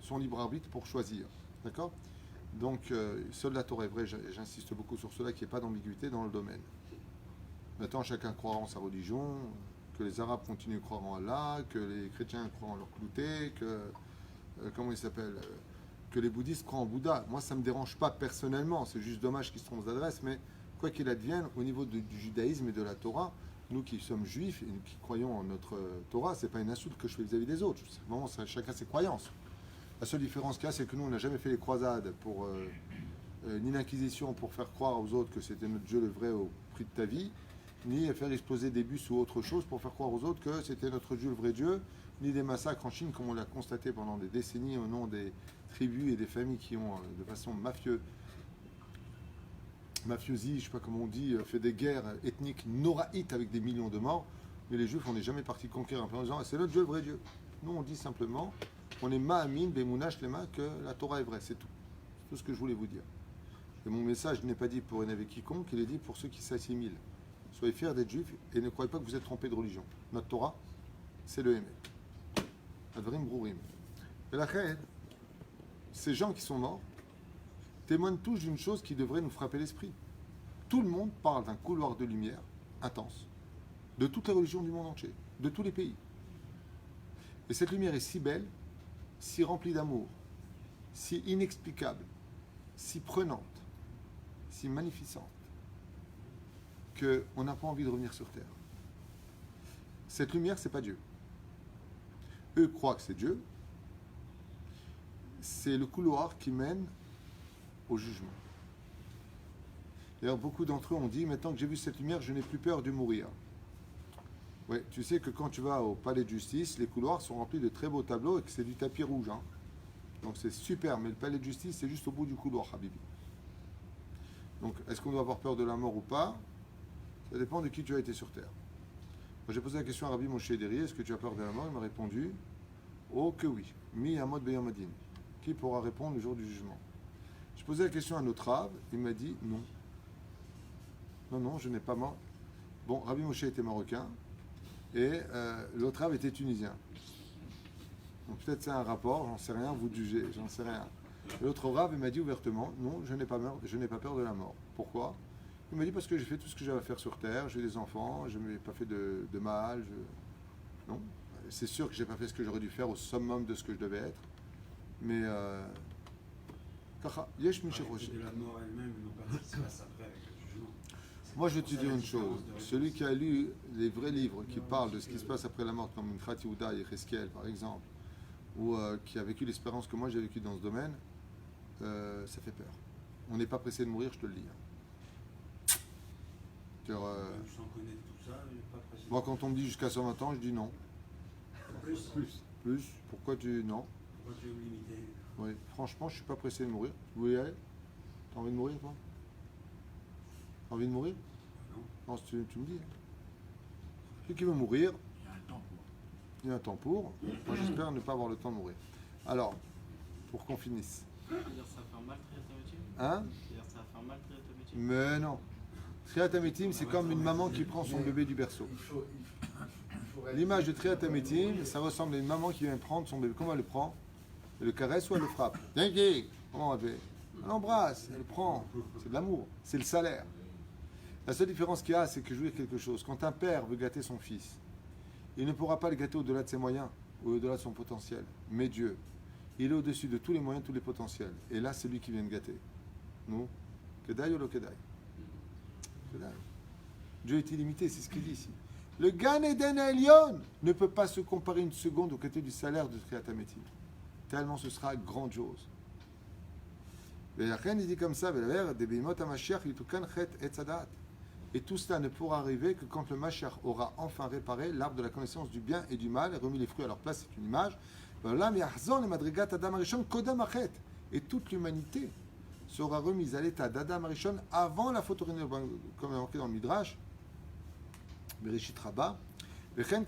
son libre arbitre pour choisir. D'accord? Donc, seule la Torah est vraie, j'insiste beaucoup sur cela, qu'il n'y ait pas d'ambiguïté dans le domaine. Maintenant, chacun croira en sa religion, que les Arabes continuent de croire en Allah, que les chrétiens croient en leur clouté, que, comment il s'appelle, que les bouddhistes croient en Bouddha. Moi, ça ne me dérange pas personnellement, c'est juste dommage qu'ils se trompent d'adresse, mais quoi qu'il advienne, au niveau du judaïsme et de la Torah, nous qui sommes juifs et qui croyons en notre Torah, c'est pas une insulte que je fais vis-à-vis des autres. C'est vraiment, chacun ses croyances. La seule différence qu'il y a, c'est que nous, on n'a jamais fait les croisades pour ni l'inquisition pour faire croire aux autres que c'était notre Dieu le vrai au prix de ta vie, ni faire exploser des bus ou autre chose pour faire croire aux autres que c'était notre Dieu le vrai Dieu, ni des massacres en Chine comme on l'a constaté pendant des décennies au nom des tribus et des familles qui ont de façon mafiosi, je ne sais pas comment on dit, fait des guerres ethniques noraïtes avec des millions de morts. Mais les Juifs, on n'est jamais parti conquérir un peu en disant c'est notre Dieu, le vrai Dieu. Nous, on dit simplement on est ma'amin, bemunash lema, que la Torah est vraie, c'est tout. C'est tout ce que je voulais vous dire. Et mon message n'est pas dit pour énerver quiconque, il est dit pour ceux qui s'assimilent. Soyez fiers d'être juifs et ne croyez pas que vous êtes trompés de religion. Notre Torah, c'est le Hémet. Advarim Brourim. Et la reine, ces gens qui sont morts témoignent tous d'une chose qui devrait nous frapper l'esprit. Tout le monde parle d'un couloir de lumière intense, de toutes les religions du monde entier, de tous les pays. Et cette lumière est si belle, si remplie d'amour, si inexplicable, si prenante, si magnificente, qu'on n'a pas envie de revenir sur terre. Cette lumière, c'est pas Dieu. Eux croient que c'est Dieu. C'est le couloir qui mène au jugement. D'ailleurs, beaucoup d'entre eux ont dit, maintenant que j'ai vu cette lumière, je n'ai plus peur de mourir. Oui, tu sais que quand tu vas au palais de justice, les couloirs sont remplis de très beaux tableaux et que c'est du tapis rouge. Hein. Donc c'est super, mais le palais de justice, c'est juste au bout du couloir, Habibi. Donc, est-ce qu'on doit avoir peur de la mort ou pas? Ça dépend de qui tu as été sur terre. Moi, j'ai posé la question à Rabbi Moshe Deri, est-ce que tu as peur de la mort? Il m'a répondu, oh que oui. Mi Amod Beyamadin. Qui pourra répondre le jour du jugement? Je posais la question à notre Rav, il m'a dit non. Non, je n'ai pas mort. Bon, Rabbi Moshe était marocain et l'autre Rav était tunisien. Donc peut-être c'est un rapport, j'en sais rien, vous jugez, j'en sais rien. L'autre Rav, il m'a dit ouvertement, non, je n'ai pas peur de la mort. Pourquoi? Il m'a dit parce que j'ai fait tout ce que j'avais à faire sur terre, j'ai des enfants, je n'ai pas fait de mal. Non, c'est sûr que je n'ai pas fait ce que j'aurais dû faire au summum de ce que je devais être. Mais Yesh Michel Rocher. De la mort elle-même, non pas ce qui se passe après avec le jugement. Moi, je vais te dire une chose. Celui qui a lu les vrais livres qui parlent de ce qui se passe après la mort, comme Khat Yehuda et Cheskel, par exemple, ou qui a vécu l'expérience que moi j'ai vécue dans ce domaine, ça fait peur. On n'est pas pressé de mourir, je te le dis. Sans connaître tout ça, il n'est pas précis. Moi, quand on me dit jusqu'à 120 ans, je dis non. Plus. Pourquoi tu... Non. Pourquoi tu veux me limiter? Oui, franchement, je suis pas pressé de mourir. Vous voulez y aller? T'as envie de mourir, toi? T'as envie de mourir? Non. Non, tu me dis. Celui qui veut mourir, Il y a un temps pour. il y a un temps pour. Moi, j'espère ne pas avoir le temps de mourir. Alors, pour qu'on finisse. C'est-à-dire ça va faire mal Triatamétim? Hein? C'est-à-dire ça va faire mal Triatamétim? Mais non. Triatamétim, c'est comme une maman qui prend son bébé du berceau. Il faut L'image de Triatamétim, ça ressemble à une maman qui vient prendre son bébé. Comment elle le prend? Elle le caresse ou elle le frappe? Comment elle fait? Elle l'embrasse, elle le prend. C'est de l'amour, c'est le salaire. La seule différence qu'il y a, c'est que je veux dire quelque chose. Quand un père veut gâter son fils, il ne pourra pas le gâter au-delà de ses moyens ou au-delà de son potentiel. Mais Dieu, il est au-dessus de tous les moyens, tous les potentiels. Et là, c'est lui qui vient de gâter. Nous, Kedai ou lo Kedai? Kedai. Dieu est illimité, c'est ce qu'il dit ici. Le Gan Eden Elyon ne peut pas se comparer une seconde au côté du salaire de Triatamétim. Tellement ce sera grandiose. Et la reine dit comme ça, et tout cela ne pourra arriver que quand le Mashiach aura enfin réparé l'arbre de la connaissance du bien et du mal et remis les fruits à leur place, c'est une image. Et toute l'humanité sera remise à l'état d'Adam Arishon avant la faute originelle, comme il est marqué dans le Midrash, Bereshit Rabbah. Comme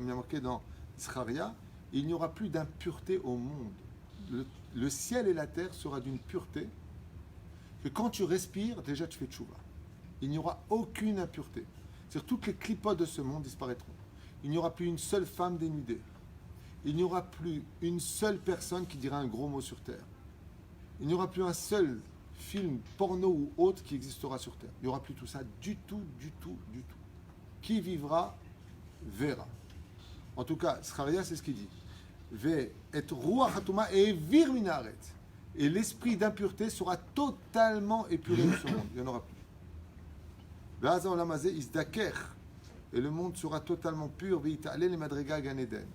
il est marqué dans Zcharia, il n'y aura plus d'impureté au monde. Le ciel et la terre sera d'une pureté que quand tu respires, déjà tu fais tchouva. Il n'y aura aucune impureté. C'est-à-dire toutes les clipotes de ce monde disparaîtront. Il n'y aura plus une seule femme dénudée. Il n'y aura plus une seule personne qui dira un gros mot sur terre. Il n'y aura plus un seul film porno ou autre qui existera sur terre. Il n'y aura plus tout ça du tout. Qui vivra, verra. En tout cas, Zcharia, c'est ce qu'il dit. Ve et ruach hatuma et vir minaret. Et l'esprit d'impureté sera totalement épuré de ce monde. Il n'y en aura plus. Ve'aza olam hazeh izdaker. Et le monde sera totalement pur. Ve'ita'aleh le madrega Gan Eden.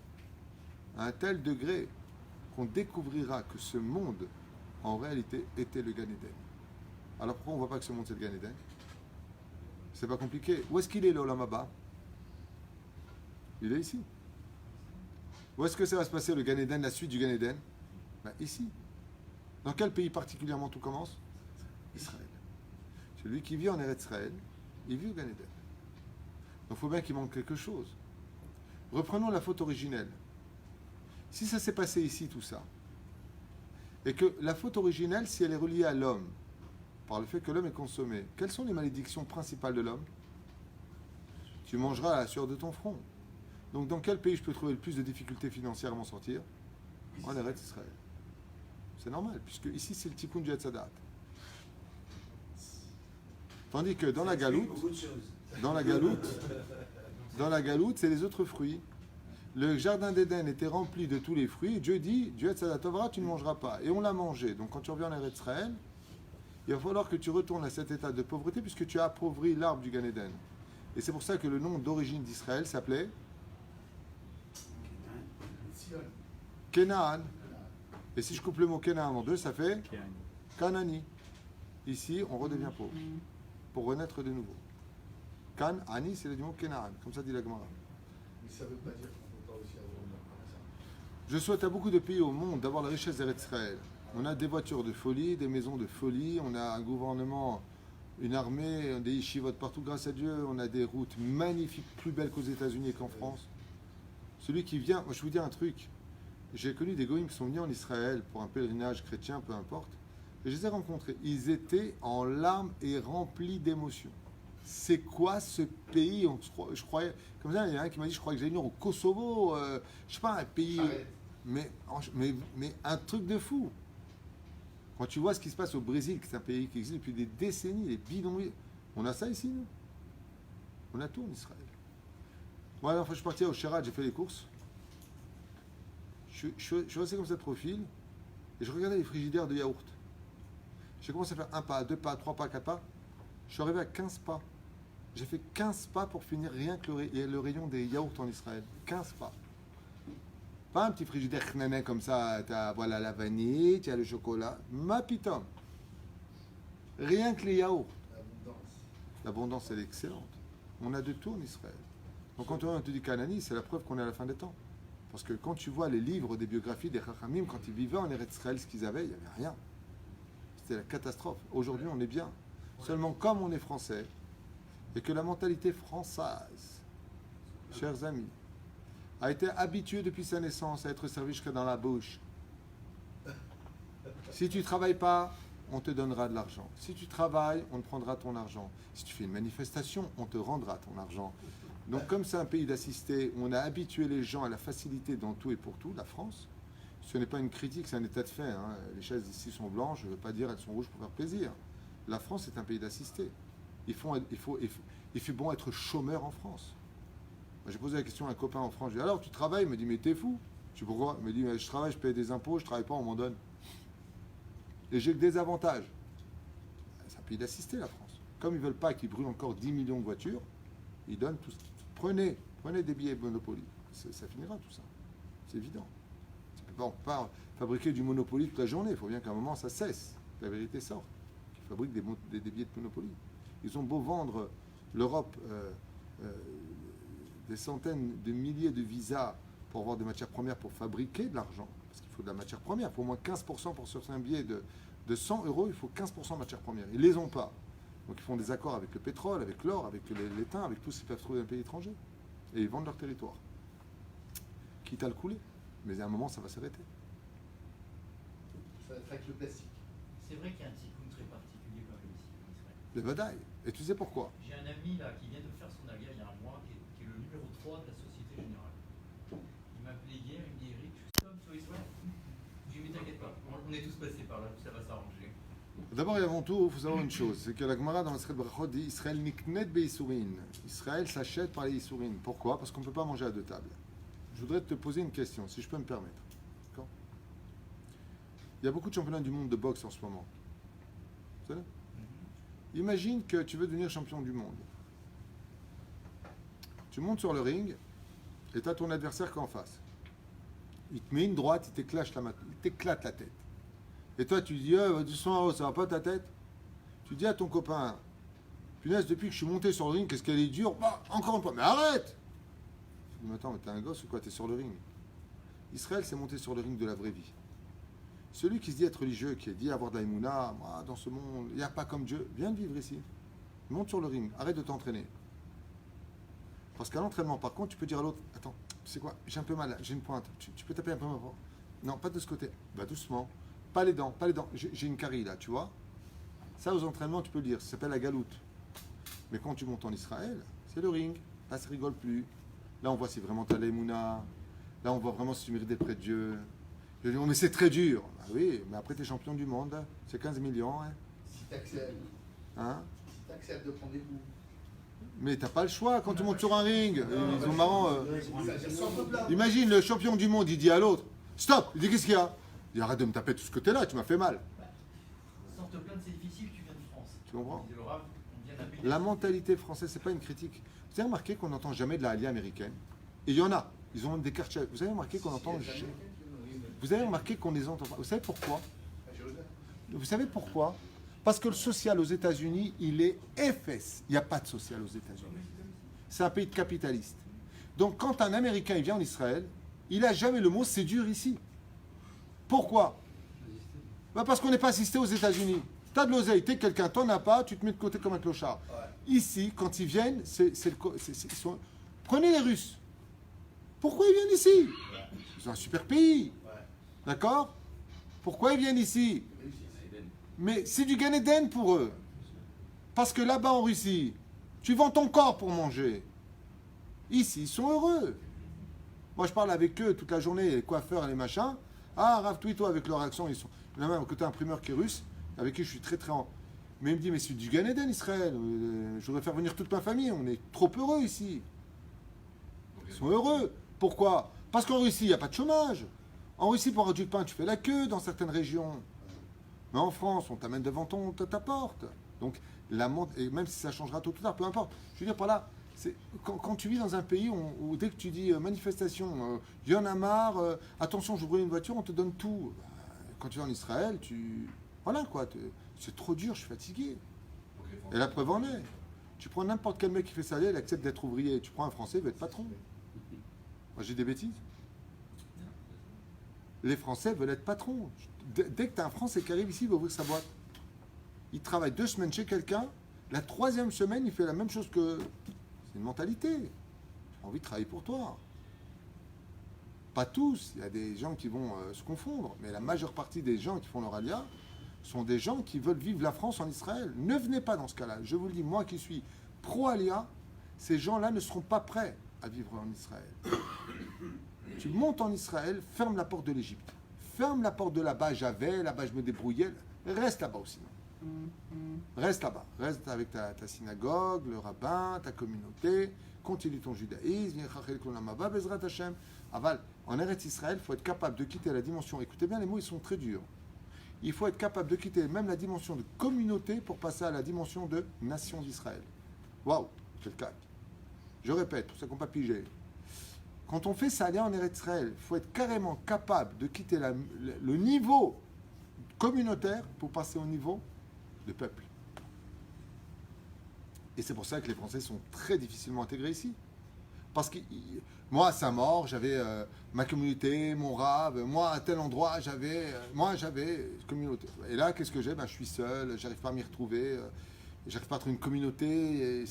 À un tel degré qu'on découvrira que ce monde, en réalité, était le Gan Eden. Alors pourquoi on ne voit pas que ce monde c'est le Gan Eden? C'est pas compliqué. Où est-ce qu'il est, l'Olam Haba? Il est ici. Où est-ce que ça va se passer, le Gan Eden, la suite du Gan Eden? Ben, ici. Dans quel pays particulièrement tout commence? Israël. Celui qui vit en Eretz Israël, il vit au Gan Eden. Donc il faut bien qu'il manque quelque chose. Reprenons la faute originelle. Si ça s'est passé ici, tout ça, et que la faute originelle, si elle est reliée à l'homme, par le fait que l'homme est consommé, quelles sont les malédictions principales de l'homme? Tu mangeras à la sueur de ton front. Donc dans quel pays je peux trouver le plus de difficultés financières à m'en sortir? En Eretz Israël. C'est normal, puisque ici c'est le tikkun du Hatzadat. Tandis que dans la galoute, c'est les autres fruits. Le jardin d'Éden était rempli de tous les fruits. Et Dieu dit, Dieu Hatzadat Tovra, tu ne mangeras pas. Et on l'a mangé. Donc quand tu reviens en Eretz Israël, il va falloir que tu retournes à cet état de pauvreté puisque tu as appauvri l'arbre du Gan Eden. Et c'est pour ça que le nom d'origine d'Israël s'appelait Sion. Kenaan. Et si je coupe le mot Kenaan en deux, ça fait Kanani. Ici, on redevient pauvre pour renaître de nouveau. Kanani, c'est le mot Kenaan, comme ça dit la Gemara. Mais ça ne veut pas dire qu'on ne peut pas aussi avoir une comme ça. Je souhaite à beaucoup de pays au monde d'avoir la richesse d'Israël. On a des voitures de folie, des maisons de folie, on a un gouvernement, une armée, des yeshivot partout grâce à Dieu, on a des routes magnifiques, plus belles qu'aux États-Unis et qu'en France. Celui qui vient, moi je vous dis un truc, j'ai connu des goïms qui sont venus en Israël pour un pèlerinage chrétien, peu importe, et je les ai rencontrés. Ils étaient en larmes et remplis d'émotions. C'est quoi ce pays? Je croyais, comme ça, il y en a un qui m'a dit, je croyais que j'allais venir au Kosovo, je sais pas, un pays, Arrête. mais un truc de fou. Quand tu vois ce qui se passe au Brésil, qui est un pays qui existe depuis des décennies, les bidonvilles, on a ça ici, nous. On a tout en Israël. Moi, la fois, je suis parti au Sherrad, j'ai fait les courses. Je suis resté comme ça de profil et je regardais les frigidaires de yaourt. J'ai commencé à faire un pas, deux pas, trois pas, quatre pas. Je suis arrivé à 15 pas. J'ai fait 15 pas pour finir rien que le rayon des yaourts en Israël. 15 pas. Pas un petit frigidaire knanin comme ça, tu as voilà, la vanille, tu as le chocolat. Ma pitom. Rien que les yaourts. L'abondance. L'abondance, elle est excellente. On a de tout en Israël. Donc quand on te dit Canani, c'est la preuve qu'on est à la fin des temps. Parce que quand tu vois les livres des biographies des Chachamim, quand ils vivaient en Eretz Israël, ce qu'ils avaient, il n'y avait rien. C'était la catastrophe. Aujourd'hui, on est bien. Seulement, comme on est français, et que la mentalité française, chers amis, a été habituée depuis sa naissance à être servi jusqu'à dans la bouche. Si tu ne travailles pas, on te donnera de l'argent. Si tu travailles, on te prendra ton argent. Si tu fais une manifestation, on te rendra ton argent. Donc comme c'est un pays d'assistés, on a habitué les gens à la facilité dans tout et pour tout, la France. Ce n'est pas une critique, c'est un état de fait. Hein. Les chaises ici sont blanches, je ne veux pas dire elles sont rouges pour faire plaisir. La France est un pays d'assistés. Il fait bon être chômeur en France. Moi, j'ai posé la question à un copain en France, je lui ai dit, alors tu travailles? Il me dit, mais t'es fou. Je sais pourquoi. Il me dit, mais je travaille, je paye des impôts, je ne travaille pas, on m'en donne. Et j'ai que des avantages. C'est un pays d'assistés, la France. Comme ils ne veulent pas qu'ils brûlent encore 10 millions de voitures, ils donnent tout. Prenez des billets Monopoly. Ça finira tout ça. C'est évident. On ne peut pas fabriquer du Monopoly toute la journée. Il faut bien qu'à un moment ça cesse. La vérité sorte. Ils fabriquent des billets de Monopoly. Ils ont beau vendre l'Europe des centaines de milliers de visas pour avoir des matières premières pour fabriquer de l'argent. Parce qu'il faut de la matière première. Il faut au moins 15% pour sortir un billet de 100 euros. Il faut 15% de matières premières. Ils ne les ont pas. Donc ils font des accords avec le pétrole, avec l'or, avec l'étain, avec tout ce qu'ils peuvent trouver dans un pays étranger. Et ils vendent leur territoire. Quitte à le couler. Mais à un moment, ça va s'arrêter. Ça va être avec le plastique. C'est vrai qu'il y a un tikkun très particulier quand même ici en Israël. Les badailles. Et tu sais pourquoi? J'ai un ami là qui vient de faire son alia il y a un mois, qui est le numéro 3 de la Société Générale. Il m'a appelé hier, il me dit Eric, tu comme sur Israël? Je lui ai dit, mais t'inquiète pas, on est tous passés par là, ça va s'arranger. D'abord et avant tout, il faut savoir une chose, c'est que la Gemara dans la Masechet Brachot dit Israël niknet be'isurin. Israël s'achète par les isurin. Pourquoi? Parce qu'on ne peut pas manger à deux tables. Je voudrais te poser une question, si je peux me permettre. D'accord? Il y a beaucoup de championnats du monde de boxe en ce moment. Vous savez? Imagine que tu veux devenir champion du monde. Tu montes sur le ring et tu as ton adversaire qui est en face. Il te met une droite, il t'éclate la tête. Et toi, tu dis, doucement, ça va pas ta tête? Tu dis à ton copain, punaise, depuis que je suis monté sur le ring, qu'est-ce qu'elle est dure? Bah, encore une fois, mais arrête! Je dis, mais attends, mais t'es un gosse ou quoi? T'es sur le ring. Israël s'est monté sur le ring de la vraie vie. Celui qui se dit être religieux, qui dit avoir de la émouna, moi, dans ce monde, il n'y a pas comme Dieu, viens de vivre ici. Monte sur le ring, arrête de t'entraîner. Parce qu'à l'entraînement, par contre, tu peux dire à l'autre, attends, tu sais quoi, j'ai un peu mal, j'ai une pointe, tu peux taper un peu moins fort. Non, pas de ce côté. Bah doucement. Pas les dents, j'ai une carie là, tu vois. Ça, aux entraînements, tu peux le dire, ça s'appelle la galoute. Mais quand tu montes en Israël, c'est le ring. Là, ça rigole plus. Là, on voit si vraiment tu as l'émouna. Là, on voit vraiment si tu mérites d'être près de Dieu. Je dis, oh, mais c'est très dur. Ah oui, mais après, tu es champion du monde. C'est 15 millions. Hein. Si tu acceptes. Hein? Si tu acceptes de prendre des coups. Mais t'as pas le choix quand tu montes sur un ring. Ils sont marrants. Ça Imagine, le champion du monde, il dit à l'autre, stop. Il dit, qu'est-ce qu'il y a? Il dit, arrête de me taper tout ce côté-là, tu m'as fait mal. Sans te plaindre, c'est difficile, Tu comprends? Disait le Rav, on vient d'un pays La mentalité française, c'est pas une critique. Vous avez remarqué qu'on n'entend jamais de la Aliyah américaine? Et il y en a. Ils ont des quartiers. Vous avez remarqué qu'on entend. Vous avez remarqué qu'on les entend pas. Vous savez pourquoi? Vous savez pourquoi? Parce que le social aux États-Unis, il est FS. Il n'y a pas de social aux États-Unis. C'est un pays de capitalistes. Donc quand un Américain il vient en Israël, il n'a jamais le mot c'est dur ici. Pourquoi? Bah parce qu'on n'est pas assisté aux États-Unis. T'as de l'oseille, t'es quelqu'un, t'en as pas, tu te mets de côté comme un clochard. Ici, quand ils viennent, prenez les Russes. Pourquoi ils viennent ici? Ils ont un super pays. D'accord? Pourquoi ils viennent ici? Mais c'est du Gan Eden pour eux. Parce que là-bas en Russie, tu vends ton corps pour manger. Ici, ils sont heureux. Moi, je parle avec eux toute la journée, les coiffeurs et les machins. Ah, Rav Twito, avec leur accent, ils sont. Il y en a même un côté imprimeur qui est russe, avec qui je suis très très en. Mais il me dit, mais c'est du Gan Eden, Israël. Je voudrais faire venir toute ma famille. On est trop heureux ici. Ils sont heureux. Pourquoi? Parce qu'en Russie, il n'y a pas de chômage. En Russie, pour avoir du pain, tu fais la queue dans certaines régions. Mais en France, on t'amène devant ta porte. Donc, et même si ça changera tôt ou tard, peu importe. Je veux dire, par là, quand tu vis dans un pays où dès que tu dis manifestation, il y en a marre, attention, je brûle une voiture, on te donne tout. Quand tu es en Israël, voilà quoi, c'est trop dur, je suis fatigué. Et la preuve en est. Tu prends n'importe quel mec qui fait ça, il accepte d'être ouvrier. Tu prends un Français, il va être patron. Moi, j'ai des bêtises. Les Français veulent être patrons. Dès que tu as un Français qui arrive ici, il va ouvrir sa boîte. Il travaille 2 semaines chez quelqu'un. La 3e semaine, il fait la même chose que... C'est une mentalité. Tu as envie de travailler pour toi. Pas tous. Il y a des gens qui vont se confondre. Mais la majeure partie des gens qui font leur alia sont des gens qui veulent vivre la France en Israël. Ne venez pas dans ce cas-là. Je vous le dis, moi qui suis pro-alia, ces gens-là ne seront pas prêts à vivre en Israël. Tu montes en Israël, ferme la porte de l'Égypte. Ferme la porte de là-bas, là-bas je me débrouillais. Reste là-bas aussi. Reste là-bas. Reste avec ta synagogue, le rabbin, ta communauté. Continue ton judaïsme. Aval, en Eretz Israël, il faut être capable de quitter la dimension. Écoutez bien, les mots, ils sont très durs. Il faut être capable de quitter même la dimension de communauté pour passer à la dimension de nation d'Israël. Waouh, c'est le cas. Je répète, pour ceux qui n'ont pas pigé. Quand on fait ça en Eretz Israël, il faut être carrément capable de quitter le niveau communautaire pour passer au niveau de peuple. Et c'est pour ça que les Français sont très difficilement intégrés ici. Parce que moi, à Saint-Maur, j'avais ma communauté, mon rave. Moi, à tel endroit, j'avais communauté. Et là, qu'est-ce que j'ai? Je suis seul, j'arrive pas à m'y retrouver, j'arrive pas à trouver une communauté.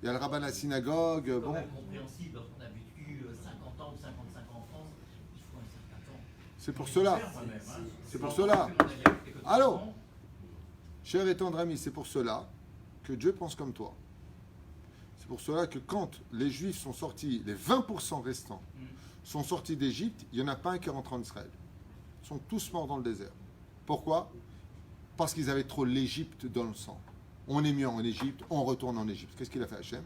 Il y a le rabbin de la synagogue. C'est Bon. quand même compréhensible lorsqu'on a vécu 50 ans ou 55 ans en France, il faut un certain temps. C'est pour cela. C'est pour cela. Allô, cher et tendre ami, c'est pour cela que Dieu pense comme toi. C'est pour cela que quand les Juifs sont sortis, les 20% restants sont sortis d'Égypte, il n'y en a pas un qui est rentré en Israël. Ils sont tous morts dans le désert. Pourquoi? Parce qu'ils avaient trop l'Égypte dans le sang. On est mieux en Égypte, on retourne en Égypte. Qu'est-ce qu'il a fait Hachem?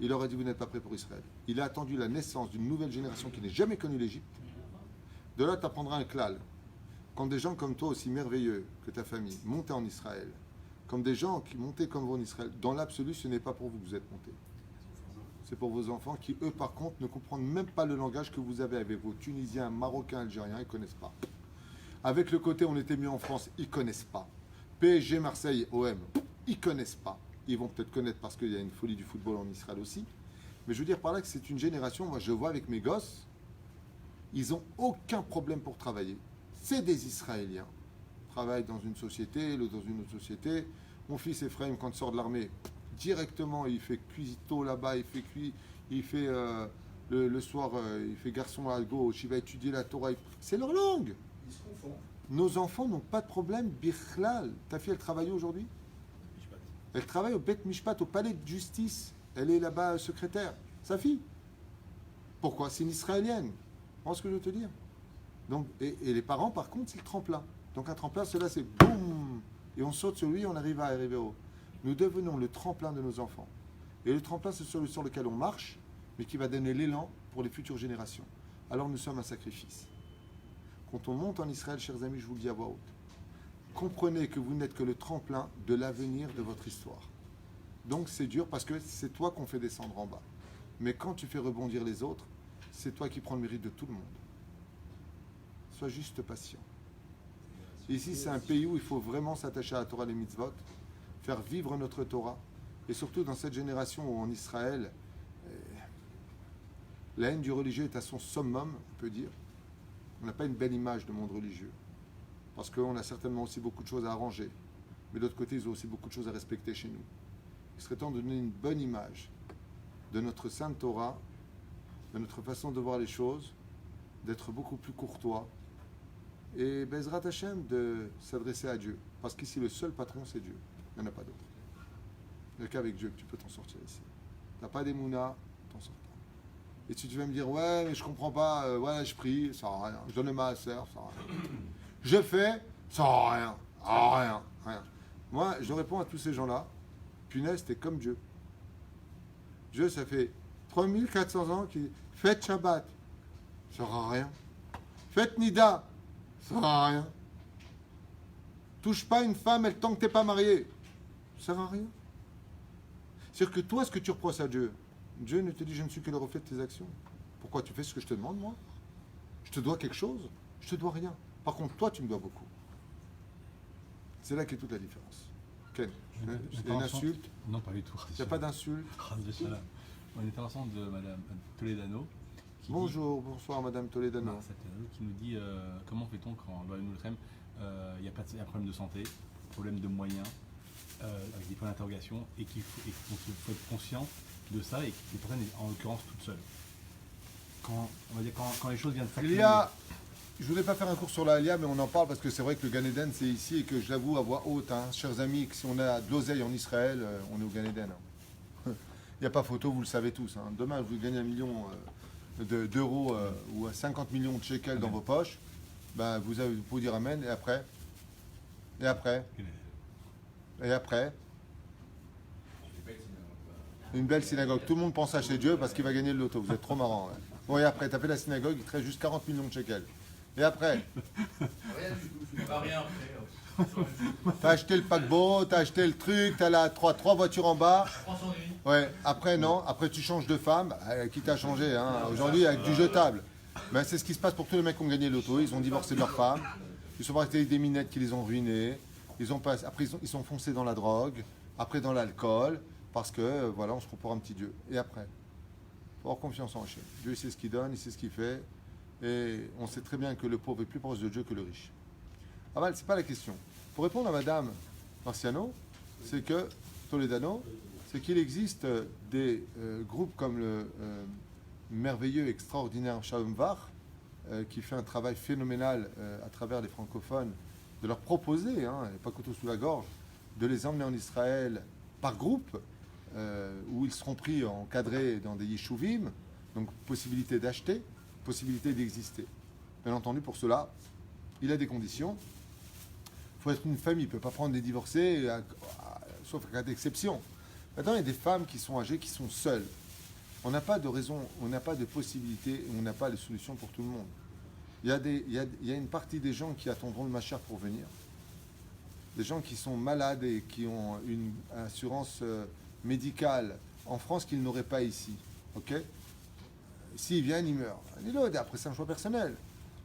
Il leur a dit, vous n'êtes pas prêts pour Israël. Il a attendu la naissance d'une nouvelle génération qui n'a jamais connu l'Égypte. De là, tu apprendras un klal. Quand des gens comme toi, aussi merveilleux que ta famille, montaient en Israël, comme des gens qui montaient comme vous en Israël, dans l'absolu, ce n'est pas pour vous que vous êtes montés. C'est pour vos enfants qui, eux, par contre, ne comprennent même pas le langage que vous avez avec vos Tunisiens, Marocains, Algériens, ils ne connaissent pas. Avec le côté on était mieux en France, ils ne connaissent pas. PSG, Marseille, OM, ils ne connaissent pas. Ils vont peut-être connaître parce qu'il y a une folie du football en Israël aussi. Mais je veux dire par là que c'est une génération, moi je vois avec mes gosses, ils n'ont aucun problème pour travailler. C'est des Israéliens. Ils travaillent dans une société, l'autre dans une autre société. Mon fils Ephraim, quand il sort de l'armée, directement, il fait cuisito là-bas, il fait le soir, il fait garçon à gauche, il va étudier la Torah. C'est leur langue. Ils se confondent. Nos enfants n'ont pas de problème. Bichlal. Ta fille, elle travaille aujourd'hui? Elle travaille au Bet Mishpat, au palais de justice. Elle est là-bas secrétaire. Sa fille. Pourquoi? C'est une Israélienne. Tu vois ce que je veux te dire? Donc, et les parents, par contre, c'est le tremplin. Donc un tremplin, cela c'est boum. Et on saute sur lui, on arrive à arriver haut. Nous devenons le tremplin de nos enfants. Et le tremplin, c'est celui sur lequel on marche, mais qui va donner l'élan pour les futures générations. Alors nous sommes un sacrifice. Quand on monte en Israël, chers amis, je vous le dis à voix haute, comprenez que vous n'êtes que le tremplin de l'avenir de votre histoire. Donc c'est dur parce que c'est toi qu'on fait descendre en bas. Mais quand tu fais rebondir les autres, c'est toi qui prends le mérite de tout le monde. Sois juste patient. Ici, c'est un pays où il faut vraiment s'attacher à la Torah et les mitzvot, faire vivre notre Torah. Et surtout dans cette génération où en Israël, la haine du religieux est à son summum, on peut dire. On n'a pas une belle image de monde religieux. Parce qu'on a certainement aussi beaucoup de choses à arranger. Mais d'autre côté, ils ont aussi beaucoup de choses à respecter chez nous. Il serait temps de donner une bonne image de notre Sainte Torah, de notre façon de voir les choses, d'être beaucoup plus courtois et Bezrat Hashem de s'adresser à Dieu. Parce qu'ici, le seul patron, c'est Dieu. Il n'y en a pas d'autre. Il n'y a qu'avec Dieu que tu peux t'en sortir ici. Tu n'as pas d'émouna, t'en sors pas. Et si tu vas me dire, ouais, mais je comprends pas, ouais, je prie, ça sert à rien. Je donne le maaser, ça sert à rien. Je fais, ça sert à rien. Ah, rien, rien. Moi, je réponds à tous ces gens-là, punaise, t'es comme Dieu. Dieu, ça fait 3400 ans qu'il dit, faites Shabbat, ça sert à rien. Faites Nida, ça sert à rien. Touche pas une femme, elle tant que t'es pas marié, ça sert à rien. C'est-à-dire que toi, ce que tu reproches à Dieu, Dieu ne te dit, je ne suis que le reflet de tes actions. Pourquoi tu fais ce que je te demande, moi? Je te dois quelque chose? Je te dois rien. Par contre, toi, tu me dois beaucoup. C'est là qu'est toute la différence. Ken, il y a une insulte? Non, pas du tout. Il n'y a pas d'insulte? On était ensemble de Madame Toledano. Bonjour, bonsoir Madame Toledano. Qui nous dit comment fait-on quand dans nous il y a un problème de santé, problème de moyens, avec des points d'interrogation, et qu'on faut être conscient de ça et que les personnes en l'occurrence toutes seules. Quand les choses viennent Il y a, je voudrais pas faire un cours sur la Alia, mais on en parle parce que c'est vrai que le Gan Eden c'est ici et que je l'avoue à voix haute, hein, chers amis, que si on a de l'oseille en Israël, on est au Gan Eden. Hein. Il n'y a pas photo, vous le savez tous. Hein. Demain, vous gagnez 1 million d'euros ou 50 millions de shekels dans vos poches, ben, vous pouvez dire Amen, et après, une belle synagogue. Tout le monde pense à chez Dieu parce qu'il va gagner le loto. Vous êtes trop marrant. Ouais. Bon, et après, tu as fait la synagogue, il te reste juste 40 millions de shekels. Et après, Rien du tout. Pas rien après. tu as acheté le paquebot, tu as acheté le truc, tu as trois voitures en bas. Prends son nuit. Ouais, après, non. Après, tu changes de femme. Qui t'a changé hein. Aujourd'hui, avec du jetable. Ben, c'est ce qui se passe pour tous les mecs qui ont gagné le loto. Ils ont divorcé de leur femme. Ils sont partis avec des minettes qui les ont ruinés. Après, ils sont foncés dans la drogue. Après, dans l'alcool. Parce que, voilà, on se prend pour un petit Dieu. Et après, il faut avoir confiance en Hachem. Dieu, il sait ce qu'il donne, il sait ce qu'il fait. Et on sait très bien que le pauvre est plus proche de Dieu que le riche. Ah mal, c'est pas la question. Pour répondre à Madame Marciano, c'est que, Toledano, c'est qu'il existe des groupes comme le merveilleux, extraordinaire Shalom Vach, qui fait un travail phénoménal à travers les francophones, de leur proposer, hein, et pas couteau sous la gorge, de les emmener en Israël par groupe, où ils seront pris encadrés dans des yeshuvim, donc possibilité d'acheter, possibilité d'exister. Bien entendu, pour cela, il a des conditions. Il faut être une famille, il ne peut pas prendre des divorcés, sauf en cas d'exception. Maintenant, il y a des femmes qui sont âgées, qui sont seules. On n'a pas de raison, on n'a pas de possibilité, on n'a pas de solution pour tout le monde. Il y a une partie des gens qui attendront le Machar pour venir. Des gens qui sont malades et qui ont une assurance médicale en France qu'ils n'auraient pas ici. Ok? S'ils viennent, ils meurent. Après, c'est un choix personnel.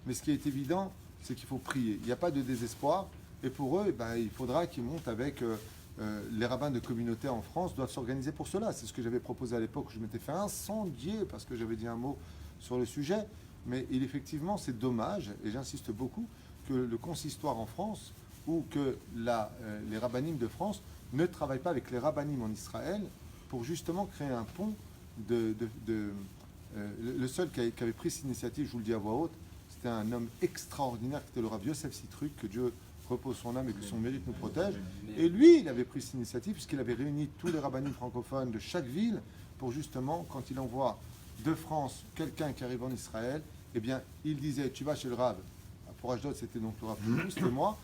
Mais ce qui est évident, c'est qu'il faut prier. Il n'y a pas de désespoir. Et pour eux, il faudra qu'ils montent avec les rabbins de communauté en France, doivent s'organiser pour cela. C'est ce que j'avais proposé à l'époque où je m'étais fait incendier parce que j'avais dit un mot sur le sujet. Mais effectivement, c'est dommage, et j'insiste beaucoup, que le consistoire en France ou que les rabbinim de France ne travaillent pas avec les rabbinim en Israël pour justement créer un pont le seul qui avait pris cette initiative, je vous le dis à voix haute, c'était un homme extraordinaire qui était le Rav Yosef Sitruk, que Dieu repose son âme et que son mérite nous protège. Et lui, il avait pris cette initiative puisqu'il avait réuni tous les rabbinim francophones de chaque ville pour justement, quand il envoie de France quelqu'un qui arrive en Israël, eh bien, il disait, tu vas chez le Rav. Pour Ashdod, c'était donc le Rav Toulouse, c'était moi.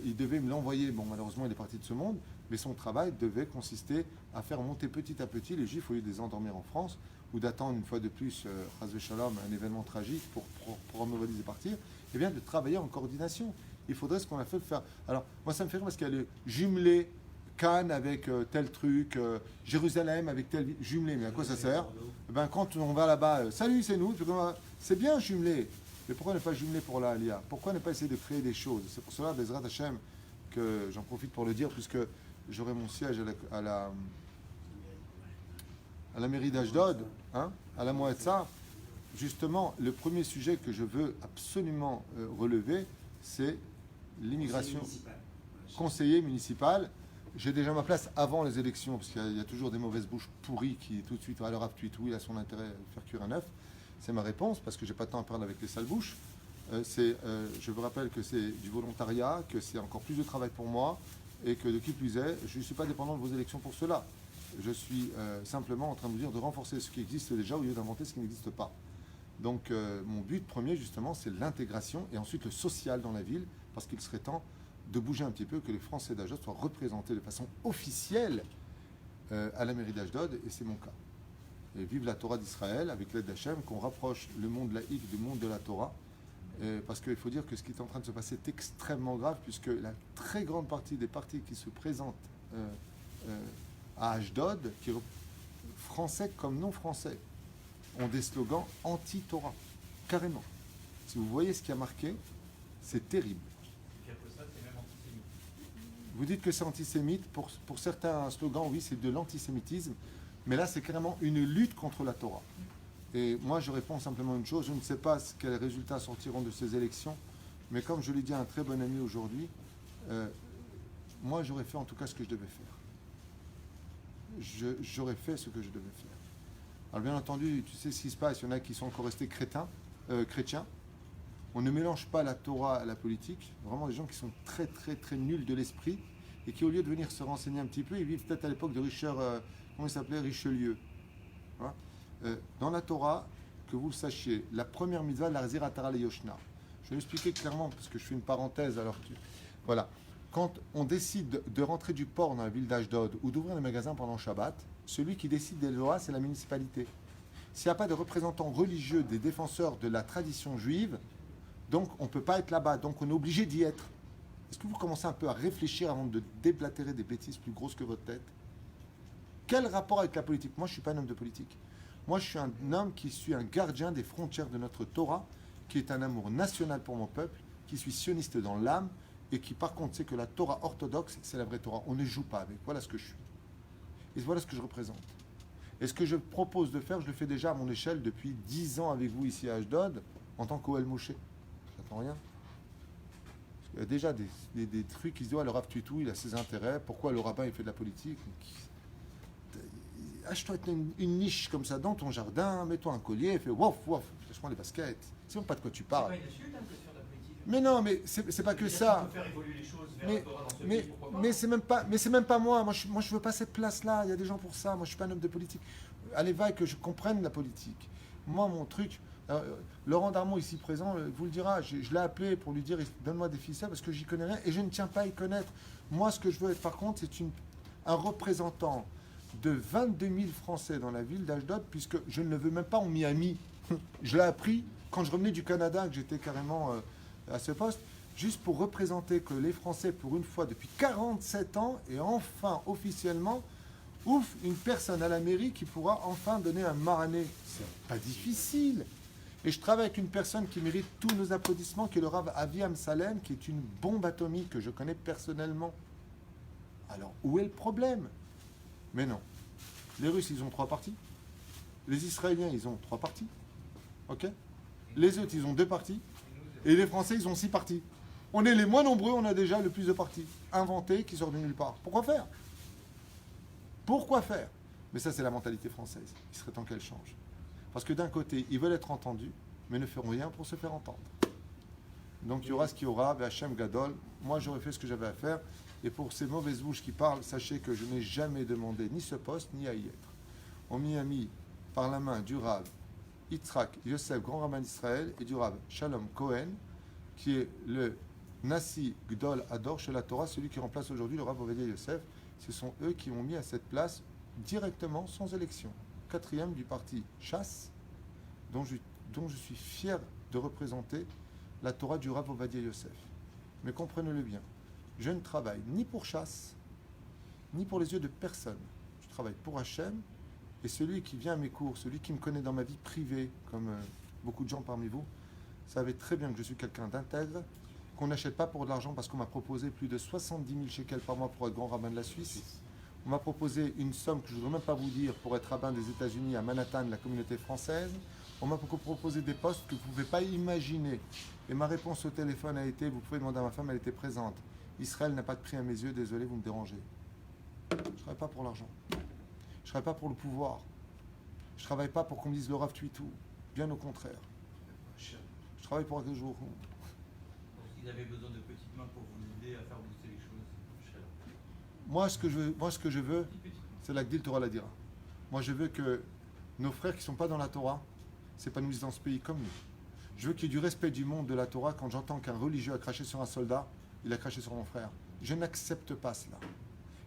Il devait me l'envoyer. Bon, malheureusement, il est parti de ce monde, mais son travail devait consister à faire monter petit à petit les Juifs au lieu de les endormir en France ou d'attendre une fois de plus, Chas Shalom, un événement tragique pour mobiliser et partir, et bien de travailler en coordination. il faudrait ce qu'on a fait le faire. Alors, moi, ça me fait rire parce qu'il y a le jumelé Cannes avec tel truc, Jérusalem avec tel ville. Jumelé, mais à quoi ça sert? Ben, quand on va là-bas, salut, c'est nous. C'est bien jumelé. Mais pourquoi ne pas jumeler pour la Aliyah? Pourquoi ne pas essayer de créer des choses? C'est pour cela, Bezrat Hashem, que j'en profite pour le dire, puisque j'aurai mon siège à la mairie d'Ashdod, hein, à la Moetza. Justement, le premier sujet que je veux absolument relever, c'est l'immigration. Conseiller municipal. J'ai déjà ma place avant les élections, parce qu'il y a toujours des mauvaises bouches pourries qui tout de suite, alors Rav Tuitou, il a son intérêt à faire cuire un œuf. C'est ma réponse, parce que j'ai pas de temps à perdre avec les sales bouches. Je vous rappelle que c'est du volontariat, que c'est encore plus de travail pour moi, et que de qui plus est, je ne suis pas dépendant de vos élections pour cela. Je suis simplement en train de vous dire de renforcer ce qui existe déjà au lieu d'inventer ce qui n'existe pas. Donc mon but premier, justement, c'est l'intégration et ensuite le social dans la ville, parce qu'il serait temps de bouger un petit peu, que les Français d'Ashdod soient représentés de façon officielle à la mairie d'Ashdod, et c'est mon cas. Et vive la Torah d'Israël, avec l'aide d'Hachem, qu'on rapproche le monde laïque du monde de la Torah, parce qu'il faut dire que ce qui est en train de se passer est extrêmement grave, puisque la très grande partie des partis qui se présentent à Ashdod, français comme non français, ont des slogans anti-Torah, carrément. Si vous voyez ce qui a marqué, c'est terrible. Et puis après ça, c'est même antisémite. Vous dites que c'est antisémite, pour certains slogans, oui, c'est de l'antisémitisme, mais là, c'est carrément une lutte contre la Torah. Et moi, je réponds simplement une chose, je ne sais pas quels résultats sortiront de ces élections, mais comme je l'ai dit à un très bon ami aujourd'hui, moi, j'aurais fait en tout cas ce que je devais faire. J'aurais fait ce que je devais faire. Alors bien entendu, tu sais ce qui se passe, il y en a qui sont encore restés chrétiens. On ne mélange pas la Torah à la politique. Vraiment des gens qui sont très très très nuls de l'esprit et qui au lieu de venir se renseigner un petit peu, ils vivent peut-être à l'époque de comment il s'appelait, Richelieu. Hein, dans la Torah, que vous le sachiez, la première mitzvah, la Ziratara le Yoshna. Je vais l'expliquer clairement parce que je fais une parenthèse. Voilà. Quand on décide de rentrer du port dans la ville d'Ashdod ou d'ouvrir les magasins pendant Shabbat, celui qui décide des lois, c'est la municipalité. S'il n'y a pas de représentants religieux, des défenseurs de la tradition juive, donc on ne peut pas être là-bas, donc on est obligé d'y être. Est-ce que vous commencez un peu à réfléchir avant de déblatérer des bêtises plus grosses que votre tête? Quel rapport avec la politique? Moi, je ne suis pas un homme de politique. Moi, je suis un homme qui suis un gardien des frontières de notre Torah, qui est un amour national pour mon peuple, qui suis sioniste dans l'âme, et qui par contre sait que la Torah orthodoxe, c'est la vraie Torah. On ne joue pas avec. Voilà ce que je suis. Et voilà ce que je représente. Et ce que je propose de faire, je le fais déjà à mon échelle depuis 10 ans avec vous ici à Ashdod, en tant qu'Oel Moshe. J'attends rien. Il y a déjà des trucs qui se disent, le Rav Tuitou, il a ses intérêts, pourquoi le rabbin il fait de la politique? Achète-toi une niche comme ça dans ton jardin, mets-toi un collier, fais wouf, wouf, lâche-moi les baskets. C'est même pas de quoi tu parles. C'est pas une insulte, hein, de faire de la politique. Mais non, mais c'est pas que ça. On peut faire évoluer les choses vers la Torah dans ce pays, pourquoi pas. Mais c'est même pas moi. Moi, je veux pas cette place-là. Il y a des gens pour ça. Moi, je suis pas un homme de politique. Allez, va que je comprenne la politique. Moi, mon truc. Laurent Darmon, ici présent, vous le dira. Je l'ai appelé pour lui dire donne-moi des ficelles parce que j'y connais rien et je ne tiens pas à y connaître. Moi, ce que je veux être, par contre, c'est un représentant de 22 000 Français dans la ville d'Ashdod, puisque je ne le veux même pas en Miami. Je l'ai appris quand je revenais du Canada, que j'étais carrément à ce poste, juste pour représenter que les Français, pour une fois, depuis 47 ans, et enfin, officiellement, ouf, une personne à la mairie qui pourra enfin donner un marané. C'est pas difficile. Et je travaille avec une personne qui mérite tous nos applaudissements, qui est le Rav Avi Amsalem, qui est une bombe atomique que je connais personnellement. Alors, où est le problème? Mais non. Les Russes, ils ont 3 partis. Les Israéliens, ils ont 3 partis. OK? Les autres, ils ont 2 partis. Et les Français, ils ont 6 partis. On est les moins nombreux, on a déjà le plus de partis. Inventés, qui sortent de nulle part. Pourquoi faire? Pourquoi faire? Mais ça, c'est la mentalité française. Il serait temps qu'elle change. Parce que d'un côté, ils veulent être entendus, mais ne feront rien pour se faire entendre. Donc il y aura ce qu'il y aura, Hachem Gadol. Moi, j'aurais fait ce que j'avais à faire. Et pour ces mauvaises bouches qui parlent, sachez que je n'ai jamais demandé ni ce poste, ni à y être. On m'y a mis par la main du Rav Yitzhak Yosef, grand rabbin d'Israël, et du Rav Shalom Cohen, qui est le Nasi Gdol Ador chez la Torah, celui qui remplace aujourd'hui le Rav Ovadia Yosef. Ce sont eux qui m'ont mis à cette place directement, sans élection. 4e du parti Chasse, dont je suis fier de représenter la Torah du Rav Ovadia Yosef. Mais comprenez-le bien, je ne travaille ni pour chasse, ni pour les yeux de personne. Je travaille pour Hachem, et celui qui vient à mes cours, celui qui me connaît dans ma vie privée, comme beaucoup de gens parmi vous, savez très bien que je suis quelqu'un d'intègre, qu'on n'achète pas pour de l'argent parce qu'on m'a proposé plus de 70 000 shekels par mois pour être grand rabbin de la Suisse. On m'a proposé une somme que je ne voudrais même pas vous dire pour être rabbin des États-Unis à Manhattan, la communauté française. On m'a proposé des postes que vous ne pouvez pas imaginer. Et ma réponse au téléphone a été, vous pouvez demander à ma femme, elle était présente. Israël n'a pas de prix à mes yeux, désolé, vous me dérangez. Je ne travaille pas pour l'argent. Je ne travaille pas pour le pouvoir. Je ne travaille pas pour qu'on me dise le Rav Tuitou. Bien au contraire. Je travaille pour un jour. Est-ce qu'ils avaient besoin de petites mains pour vous aider à faire booster les choses? Moi, ce que je veux, c'est la Gdil Torah la dira. Moi, je veux que nos frères qui ne sont pas dans la Torah s'épanouissent dans ce pays comme nous. Je veux qu'il y ait du respect du monde de la Torah. Quand j'entends qu'un religieux a craché sur un soldat, il a craché sur mon frère. Je n'accepte pas cela.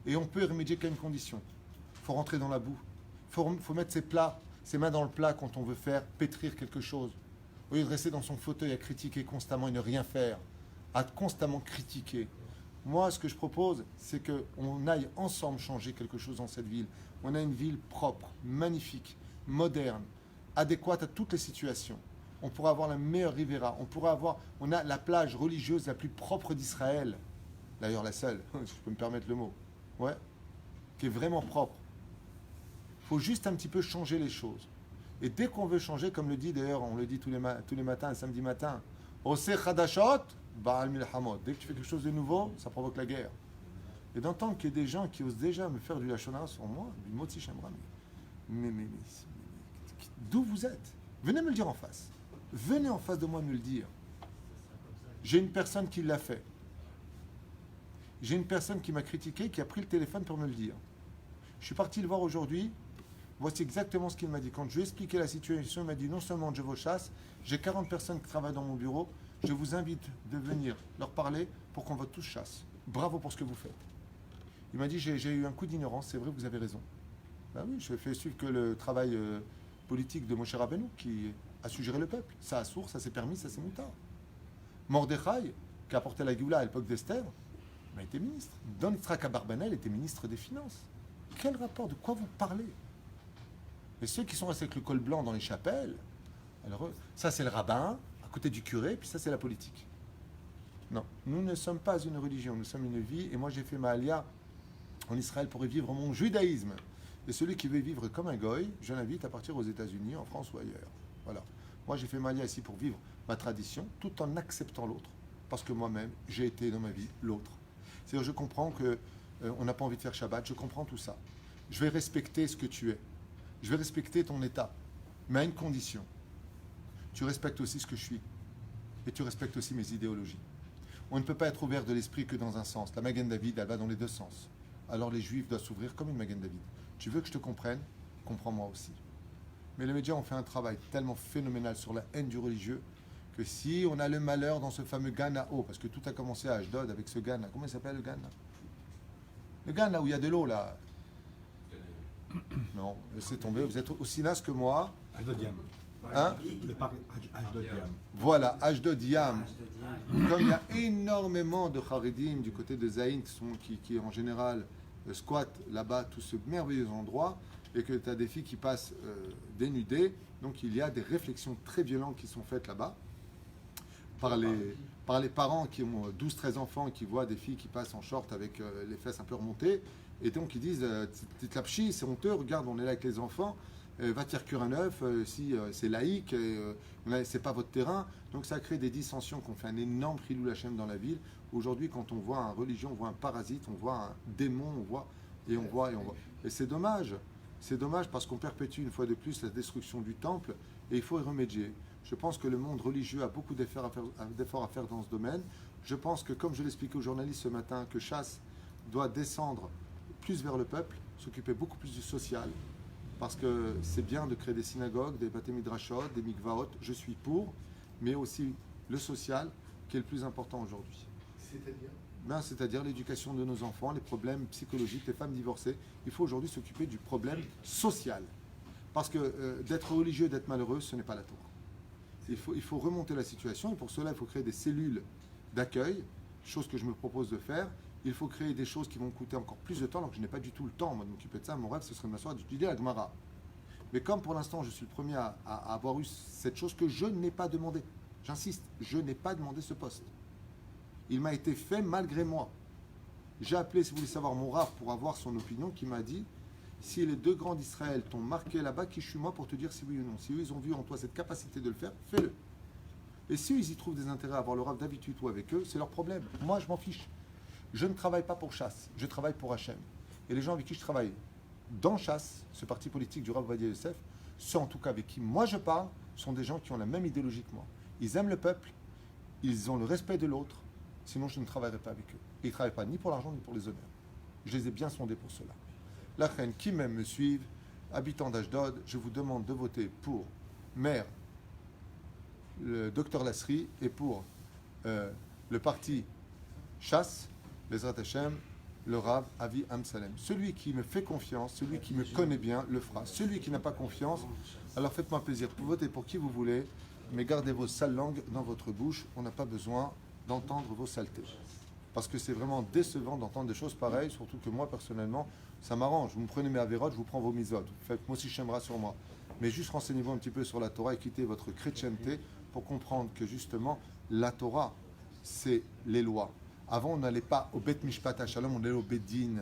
Et on peut y remédier qu'à une condition. Il faut rentrer dans la boue. Il faut mettre ses mains dans le plat quand on veut faire pétrir quelque chose. Au lieu de rester dans son fauteuil à critiquer constamment et ne rien faire, à constamment critiquer. Moi, ce que je propose, c'est qu'on aille ensemble changer quelque chose dans cette ville. On a une ville propre, magnifique, moderne, adéquate à toutes les situations. On pourra avoir la meilleure Riviera. On a la plage religieuse la plus propre d'Israël. D'ailleurs, la seule, si je peux me permettre le mot. Ouais. Qui est vraiment propre. Il faut juste un petit peu changer les choses. Et dès qu'on veut changer, comme le dit d'ailleurs, on le dit tous les matins, samedi matin, Oseh Chadashot, Baal Milhamot. Dès que tu fais quelque chose de nouveau, ça provoque la guerre. Et d'entendre qu'il y a des gens qui osent déjà me faire du lachon hara sur moi, du motzi shemra, mais d'où vous êtes? Venez me le dire en face. Venez en face de moi me le dire. J'ai une personne qui l'a fait. J'ai une personne qui m'a critiqué, qui a pris le téléphone pour me le dire. Je suis parti le voir aujourd'hui. Voici exactement ce qu'il m'a dit. Quand je lui ai expliqué la situation, il m'a dit non seulement je vous chasse, j'ai 40 personnes qui travaillent dans mon bureau, je vous invite de venir leur parler pour qu'on vote tous chasse. Bravo pour ce que vous faites. Il m'a dit j'ai eu un coup d'ignorance, c'est vrai, vous avez raison. Ben oui, je fais suivre que le travail politique de Moshe Rabbeinu qui a suggéré le peuple. Ça a source, ça s'est permis, ça s'est moutard. Mordechai, qui a apporté la Géoula à l'époque d'Esther, il a été ministre. Don Yitzhak Abarbanel était ministre des Finances. Quel rapport? De quoi vous parlez? Et ceux qui sont restés avec le col blanc dans les chapelles, alors ça c'est le rabbin, à côté du curé, puis ça c'est la politique. Non, nous ne sommes pas une religion, nous sommes une vie, et moi j'ai fait ma alia en Israël pour y vivre mon judaïsme. Et celui qui veut vivre comme un goy, je l'invite à partir aux États-Unis, en France ou ailleurs. Voilà. Moi j'ai fait ma alia ici pour vivre ma tradition, tout en acceptant l'autre. Parce que moi-même, j'ai été dans ma vie l'autre. C'est-à-dire je comprends qu'on n'a pas envie de faire Shabbat, je comprends tout ça. Je vais respecter ce que tu es. Je vais respecter ton état, mais à une condition. Tu respectes aussi ce que je suis. Et tu respectes aussi mes idéologies. On ne peut pas être ouvert de l'esprit que dans un sens. La Magen David, elle va dans les deux sens. Alors les Juifs doivent s'ouvrir comme une Magen David. Tu veux que je te comprenne? Comprends-moi aussi. Mais les médias ont fait un travail tellement phénoménal sur la haine du religieux que si on a le malheur dans ce fameux Gan haut, parce que tout a commencé à Ashdod avec ce Gan, comment il s'appelle le Gan? Le Gan là où il y a de l'eau là. Non, laissez tomber, vous êtes aussi naze que moi. Ashdod Yam. Hein? Le parc Ashdod Yam. Voilà, Ashdod Yam. Comme il y a énormément de Haredim du côté de Zaïn qui en général squattent là-bas, tout ce merveilleux endroit, et que tu as des filles qui passent dénudées, donc il y a des réflexions très violentes qui sont faites là-bas par les parents qui ont 12-13 enfants et qui voient des filles qui passent en short avec les fesses un peu remontées. Et donc ils disent, Titlapchi, c'est honteux, regarde, on est là avec les enfants, va tirer cuire un œuf, si c'est laïque, c'est pas votre terrain. Donc ça crée des dissensions qu'on fait un énorme Chilou Hashem dans la ville. Aujourd'hui, quand on voit un religion, on voit un parasite, on voit un démon, on voit. Et c'est dommage parce qu'on perpétue une fois de plus la destruction du temple et il faut y remédier. Je pense que le monde religieux a beaucoup d'efforts à faire dans ce domaine. Je pense que, comme je l'expliquais aux journalistes ce matin, que Chasse doit descendre plus vers le peuple, s'occuper beaucoup plus du social, parce que c'est bien de créer des synagogues, des bâtés midrashot, des mikvaot, je suis pour, mais aussi le social qui est le plus important aujourd'hui. C'est-à-dire C'est-à-dire l'éducation de nos enfants, les problèmes psychologiques, les femmes divorcées. Il faut aujourd'hui s'occuper du problème social. Parce que d'être religieux, d'être malheureux, ce n'est pas la Torah. Il faut remonter la situation et pour cela, il faut créer des cellules d'accueil. chose que je me propose de faire, il faut créer des choses qui vont coûter encore plus de temps, alors que je n'ai pas du tout le temps, moi, de m'occuper de ça. Mon rêve, ce serait de m'asseoir et d'étudier la Gemara. Mais comme pour l'instant, je suis le premier à avoir eu cette chose que je n'ai pas demandé, j'insiste, je n'ai pas demandé ce poste. Il m'a été fait malgré moi. J'ai appelé, si vous voulez savoir, mon Rav pour avoir son opinion, qui m'a dit, si les deux grands d'Israël t'ont marqué là-bas, qui je suis moi pour te dire si oui ou non. Si eux, ils ont vu en toi cette capacité de le faire, fais-le. Et si eux, ils y trouvent des intérêts à avoir le Rav d'habitude ou avec eux, c'est leur problème. Moi, je m'en fiche. Je ne travaille pas pour Chasse, je travaille pour Hachem. Et les gens avec qui je travaille dans Chasse, ce parti politique du Rav Ovadia Yosef, ceux en tout cas avec qui moi je parle, sont des gens qui ont la même idéologie que moi. Ils aiment le peuple, ils ont le respect de l'autre, sinon je ne travaillerai pas avec eux. Et ils ne travaillent pas ni pour l'argent ni pour les honneurs. Je les ai bien sondés pour cela. La reine qui même me suivent, habitants d'Ashdod, je vous demande de voter pour maire, le docteur Lasri, et pour le parti Chasse, Bezrat Hashem, le Rav Avi Amsalem. Celui qui me fait confiance, celui qui me connaît bien, le fera. Celui qui n'a pas confiance, alors faites-moi plaisir. Votez pour qui vous voulez, mais gardez vos sales langues dans votre bouche. On n'a pas besoin d'entendre vos saletés. Parce que c'est vraiment décevant d'entendre des choses pareilles, surtout que moi, personnellement, ça m'arrange. Vous me prenez mes avérotes, je vous prends vos misotes. Faites moi aussi Shemra sur moi. Mais juste renseignez-vous un petit peu sur la Torah et quittez votre chrétienté pour comprendre que justement, la Torah, c'est les lois. Avant, on n'allait pas au Bet Mishpat HaShalom, on allait au Bet Din.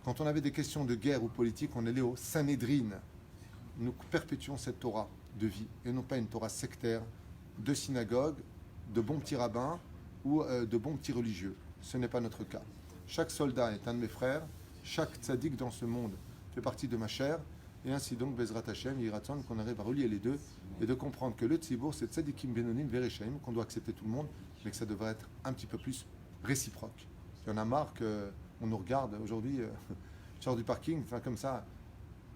Quand on avait des questions de guerre ou politique, on allait au Sanhedrin. Nous perpétuons cette Torah de vie et non pas une Torah sectaire de synagogue, de bons petits rabbins ou de bons petits religieux. Ce n'est pas notre cas. Chaque soldat est un de mes frères, chaque tzaddik dans ce monde fait partie de ma chair, et ainsi donc, Bezrat Hashem, Yiratzon, qu'on arrive à relier les deux et de comprendre que le tzibur, c'est tzaddikim benonim vereshaim, qu'on doit accepter tout le monde, mais que ça devrait être un petit peu plus réciproque. Il y en a marre qu'on nous regarde aujourd'hui, je sors du parking, enfin comme ça.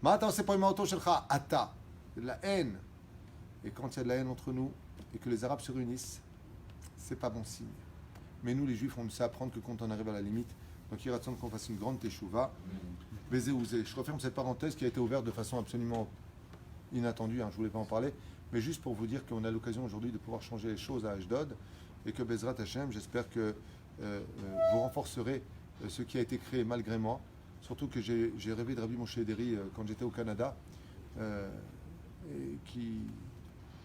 Maintenant, c'est pas une auto shelcha, ata. C'est de la haine. Et quand il y a de la haine entre nous et que les Arabes se réunissent, c'est pas bon signe. Mais nous, les Juifs, on sait apprendre que quand on arrive à la limite, donc il attend qu'on fasse une grande teshuva. Baiser ouzé. Je referme cette parenthèse qui a été ouverte de façon absolument inattendue, hein, je ne voulais pas en parler, mais juste pour vous dire qu'on a l'occasion aujourd'hui de pouvoir changer les choses à Ashdod et que Bezrat Hashem, j'espère que vous renforcerez ce qui a été créé malgré moi. Surtout que j'ai rêvé de Rabbi Moshe Ederi quand j'étais au Canada, et qui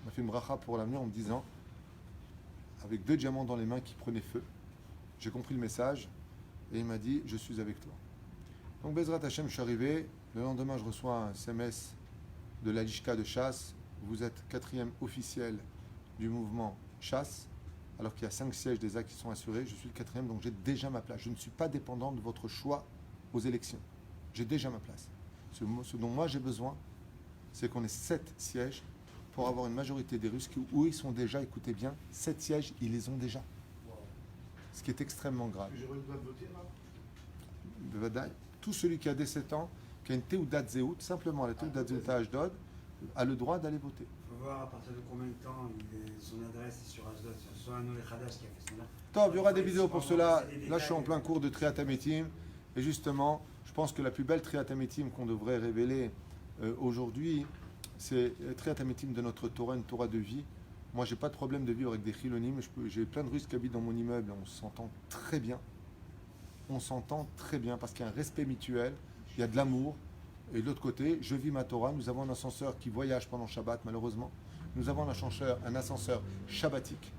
m'a fait une bracha pour l'avenir en me disant, avec 2 diamants dans les mains qui prenaient feu, j'ai compris le message et il m'a dit, je suis avec toi. Donc Bezrat Hashem, je suis arrivé, le lendemain je reçois un SMS de la Lishka de Chasse, vous êtes 4e officiel du mouvement Chasse, alors qu'il y a 5 sièges des actes qui sont assurés, je suis le 4e, donc j'ai déjà ma place. Je ne suis pas dépendant de votre choix aux élections. J'ai déjà ma place. Ce dont moi j'ai besoin, c'est qu'on ait 7 sièges pour avoir une majorité des Russes où ils sont déjà, écoutez bien, 7 sièges, ils les ont déjà. Ce qui est extrêmement grave. J'aurais le droit de voter là. Bevadaï. Tout celui qui a 17 ans, qui a une Teudat Zéout, simplement la Teudat Zéout à Ashdod, a le droit d'aller voter. Il faut voir à partir de combien de temps son adresse est sur Ashdod. C'est soit un Olé Khadash qui a fait son là. Top, il y aura des vidéos pour cela. Là, je suis en plein cours de Triat Hametim. Et justement, je pense que la plus belle Triat Hametim qu'on devrait révéler aujourd'hui, c'est Triat Hametim de notre Torah, une Torah de vie. Moi, j'ai pas de problème de vivre avec des chilonim. J'ai plein de Russes qui habitent dans mon immeuble. On s'entend très bien. On s'entend très bien parce qu'il y a un respect mutuel, il y a de l'amour. Et de l'autre côté, je vis ma Torah. Nous avons un ascenseur qui voyage pendant Shabbat, malheureusement. Nous avons un ascenseur shabbatique.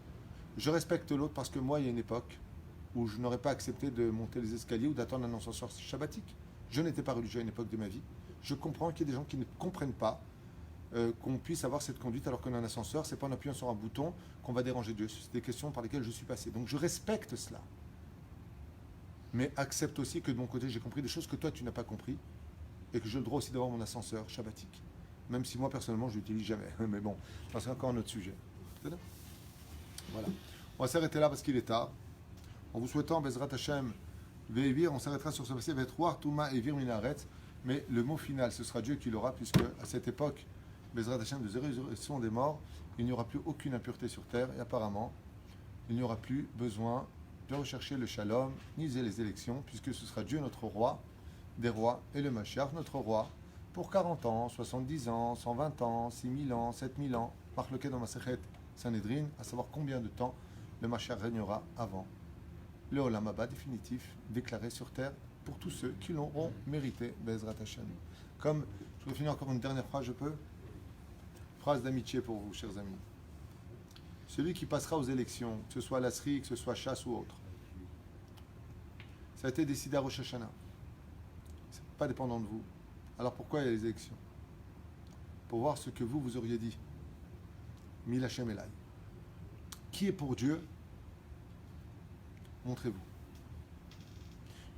Je respecte l'autre parce que moi, il y a une époque où je n'aurais pas accepté de monter les escaliers ou d'attendre un ascenseur shabbatique. Je n'étais pas religieux à une époque de ma vie. Je comprends qu'il y a des gens qui ne comprennent pas qu'on puisse avoir cette conduite alors qu'on a un ascenseur. C'est pas en appuyant sur un bouton qu'on va déranger Dieu. C'est des questions par lesquelles je suis passé. Donc je respecte cela. Mais accepte aussi que de mon côté, j'ai compris des choses que toi, tu n'as pas compris et que j'ai le droit aussi d'avoir mon ascenseur shabbatique. Même si moi, personnellement, je l'utilise jamais. Mais bon, c'est encore un autre sujet. Voilà. On va s'arrêter là parce qu'il est tard. En vous souhaitant, Bezrat Hashem, Ve'evir, on s'arrêtera sur ce passage, Ve'etruar, Touma, Evir, Minaret. Mais le mot final, ce sera Dieu qui l'aura, puisque à cette époque, Bezrat Hashem, de résurrection des morts, il n'y aura plus aucune impureté sur terre, et apparemment, il n'y aura plus besoin de rechercher le shalom, ni les élections, puisque ce sera Dieu notre roi, des rois, et le Mashiach notre roi, pour 40 ans, 70 ans, 120 ans, 6000 ans, 7000 ans, marque lequel dans Masechet Sanhedrin, à savoir combien de temps le Mashiach régnera avant le Olam Haba définitif déclaré sur terre pour tous ceux qui l'auront mérité, Bezrat Hashem. Comme, je vais finir encore une dernière phrase, je peux? Phrase d'amitié pour vous, chers amis. Celui qui passera aux élections, que ce soit l'Asri, que ce soit Chasse ou autre, ça a été décidé à Rosh Hashanah. C'est pas dépendant de vous. Alors pourquoi il y a les élections? Pour voir ce que vous auriez dit. Mil Hashem Elai. Qui est pour Dieu? Montrez-vous.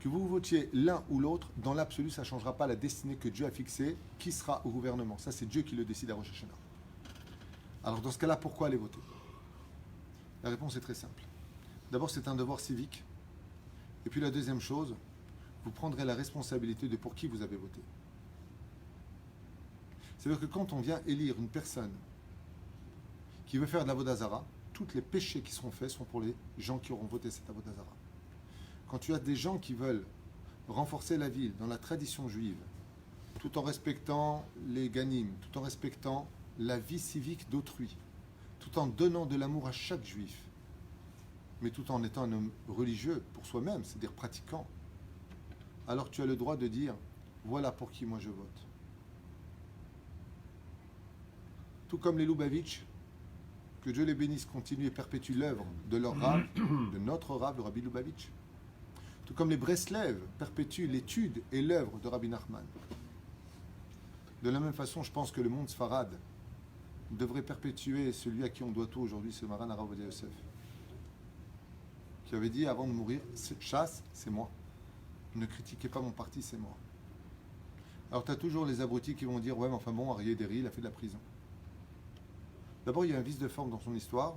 Que vous votiez l'un ou l'autre, dans l'absolu, ça ne changera pas la destinée que Dieu a fixée. Qui sera au gouvernement? Ça, c'est Dieu qui le décide à Rosh Hashanah. Alors, dans ce cas-là, pourquoi aller voter? La réponse est très simple. D'abord, c'est un devoir civique. Et puis, la deuxième chose, vous prendrez la responsabilité de pour qui vous avez voté. C'est-à-dire que quand on vient élire une personne qui veut faire de l'Avodah Zara, tous les péchés qui seront faits sont pour les gens qui auront voté cette Avodah Zara. Quand tu as des gens qui veulent renforcer la ville dans la tradition juive, tout en respectant les ganim, tout en respectant la vie civique d'autrui, tout en donnant de l'amour à chaque juif, mais tout en étant un homme religieux pour soi-même, c'est-à-dire pratiquant, alors tu as le droit de dire, voilà pour qui moi je vote. Tout comme les Lubavitch, que Dieu les bénisse, continuent et perpétuent l'œuvre de leur Rav, de notre Rav, le Rabbi Lubavitch. Tout comme les Breslev perpétuent l'étude et l'œuvre de Rabbi Nachman. De la même façon, je pense que le monde Sfarad devrait perpétuer celui à qui on doit tout aujourd'hui, c'est Maran Harav Ovadia Yosef, qui avait dit avant de mourir, chasse, c'est moi. Ne critiquez pas mon parti, c'est moi. Alors tu as toujours les abrutis qui vont dire, ouais mais enfin bon, Arié Deri, il a fait de la prison. D'abord, il y a un vice de forme dans son histoire.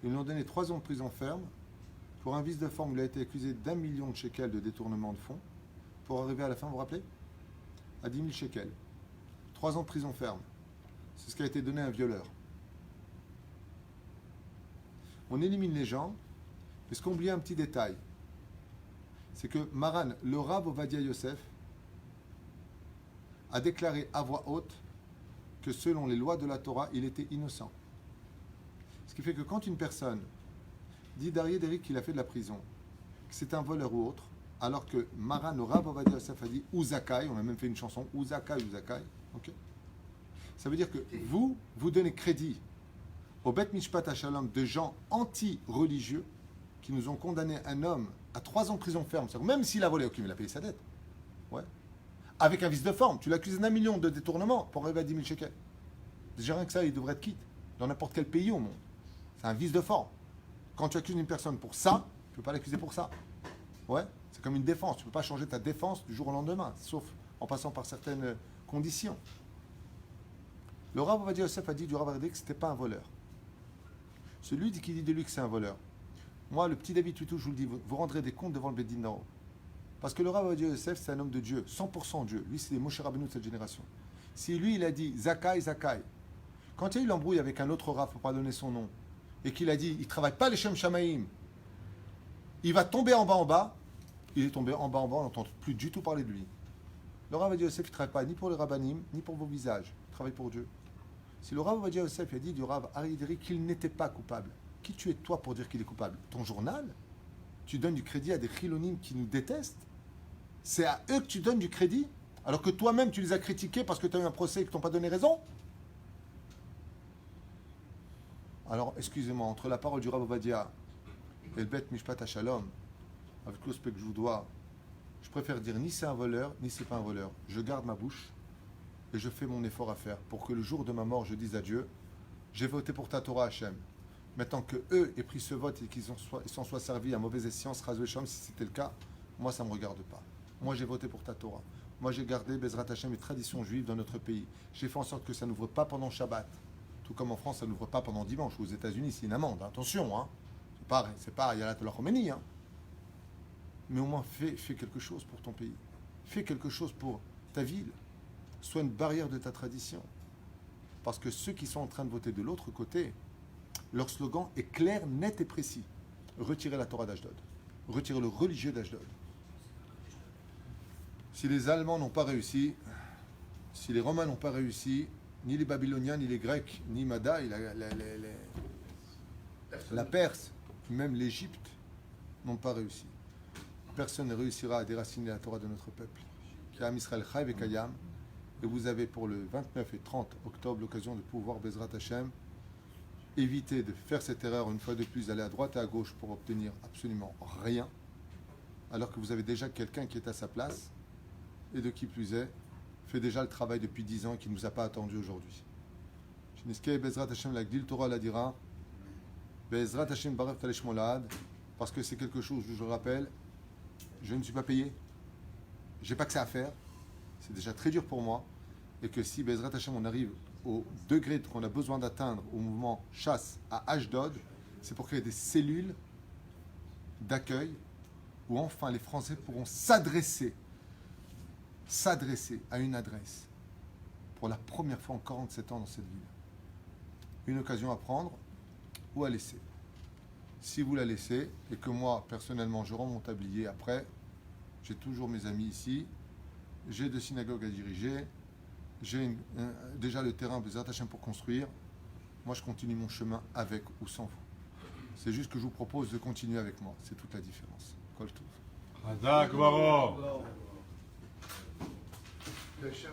Ils lui ont donné 3 ans de prison ferme. Pour un vice de forme, il a été accusé d'1 million de shekels de détournement de fonds. Pour arriver à la fin, vous vous rappelez? À 10 000 shekels. 3 ans de prison ferme. C'est ce qui a été donné à un violeur. On élimine les gens, parce qu'on oublie un petit détail. C'est que Maran, le Rav Ovadia Yosef, a déclaré à voix haute que selon les lois de la Torah, il était innocent. Ce qui fait que quand une personne dit d'Arié Deri qu'il a fait de la prison, que c'est un voleur ou autre, alors que Maran, le Rav Ovadia Yosef a dit Uzakai, on a même fait une chanson, Uzakai, Uzakai, ok? Ça veut dire que vous donnez crédit au Bet Mishpat HaShalom de gens anti-religieux qui nous ont condamné un homme à 3 ans de prison ferme, même s'il a volé, ok, mais il a payé sa dette. Ouais. Avec un vice de forme, tu l'accuses d'1 million de détournement pour arriver à 10 000 shekels. Déjà rien que ça, il devrait être quitte dans n'importe quel pays au monde. C'est un vice de forme. Quand tu accuses une personne pour ça, tu ne peux pas l'accuser pour ça. Ouais, c'est comme une défense. Tu ne peux pas changer ta défense du jour au lendemain, sauf en passant par certaines conditions. Le Rav Ovadia Yosef a dit du Rav Ardé que ce n'était pas un voleur. Celui qui dit de lui que c'est un voleur. Moi, le petit David Tutou, je vous le dis, vous rendrez des comptes devant le Beddin d'en haut. Parce que le Rav Ovadia Yosef, c'est un homme de Dieu, 100% Dieu. Lui, c'est les Moshe Rabbeinu de cette génération. Si lui, il a dit Zakai, Zakai, quand il y a eu l'embrouille avec un autre Rav, pour ne pas donner son nom, et qu'il a dit, il ne travaille pas les Shem Shamaïm, il va tomber en bas, il est tombé en bas, on n'entend plus du tout parler de lui. Le Rav Ovadia Yosef, il ne travaille pas ni pour les Rabbanim, ni pour vos visages, il travaille pour Dieu. Si le Rav Ovadia Yosef a dit du Rav Arié Deri qu'il n'était pas coupable, qui tu es toi pour dire qu'il est coupable? Ton journal? Tu donnes du crédit à des chilonim qui nous détestent? C'est à eux que tu donnes du crédit? Alors que toi-même tu les as critiqués parce que tu as eu un procès et qu'ils ne t'ont pas donné raison? Alors, excusez-moi, entre la parole du Rav Ovadia et le Bet Mishpat HaShalom, avec le respect que je vous dois, je préfère dire ni c'est un voleur, ni c'est pas un voleur. Je garde ma bouche et je fais mon effort à faire pour que le jour de ma mort, je dise à Dieu, j'ai voté pour ta Torah Hachem. Maintenant que eux aient pris ce vote et qu'ils s'en soient servis à mauvaise escience, Razou Sham, si c'était le cas, moi ça ne me regarde pas. Moi j'ai voté pour ta Torah. Moi j'ai gardé Bezrat Hachem les traditions juives dans notre pays. J'ai fait en sorte que ça n'ouvre pas pendant Shabbat. Tout comme en France, ça n'ouvre pas pendant dimanche. Aux États-Unis, c'est une amende. Attention, hein. C'est pas Yalat Khomeini, hein. Mais au moins, fais quelque chose pour ton pays. Fais quelque chose pour ta ville. Sois une barrière de ta tradition. Parce que ceux qui sont en train de voter de l'autre côté, leur slogan est clair, net et précis. Retirez la Torah d'Ashdod. Retirez le religieux d'Ashdod. Si les Allemands n'ont pas réussi, si les Romains n'ont pas réussi, ni les Babyloniens, ni les Grecs, ni Madaï, la Perse, même l'Égypte, n'ont pas réussi. Personne ne réussira à déraciner la Torah de notre peuple. K'am Israël Chai Vekayam. Et vous avez pour le 29 et 30 octobre l'occasion de pouvoir, Bezrat Hashem, éviter de faire cette erreur une fois de plus, d'aller à droite et à gauche pour obtenir absolument rien, alors que vous avez déjà quelqu'un qui est à sa place, et de qui plus est, fait déjà le travail depuis 10 ans et qui ne nous a pas attendu aujourd'hui. Shniskei Bezrat Hashem la Gdil Torah la dira, Bezrat Hashem Baref Talesh Molad, parce que c'est quelque chose, je le rappelle, je ne suis pas payé, j'ai pas que ça à faire, c'est déjà très dur pour moi, et que si Bezrat Hashem on arrive au degré qu'on a besoin d'atteindre au mouvement chasse à Ashdod, c'est pour créer des cellules d'accueil où enfin les Français pourront s'adresser à une adresse pour la première fois en 47 ans dans cette ville. Une occasion à prendre ou à laisser. Si vous la laissez et que moi personnellement je rends mon tablier après, j'ai toujours mes amis ici, j'ai 2 synagogues à diriger, j'ai déjà le terrain Bezrat Hashem pour construire. Moi je continue mon chemin avec ou sans vous. C'est juste que je vous propose de continuer avec moi, c'est toute la différence. Kol Tov. Hazak Baruch. Hashem.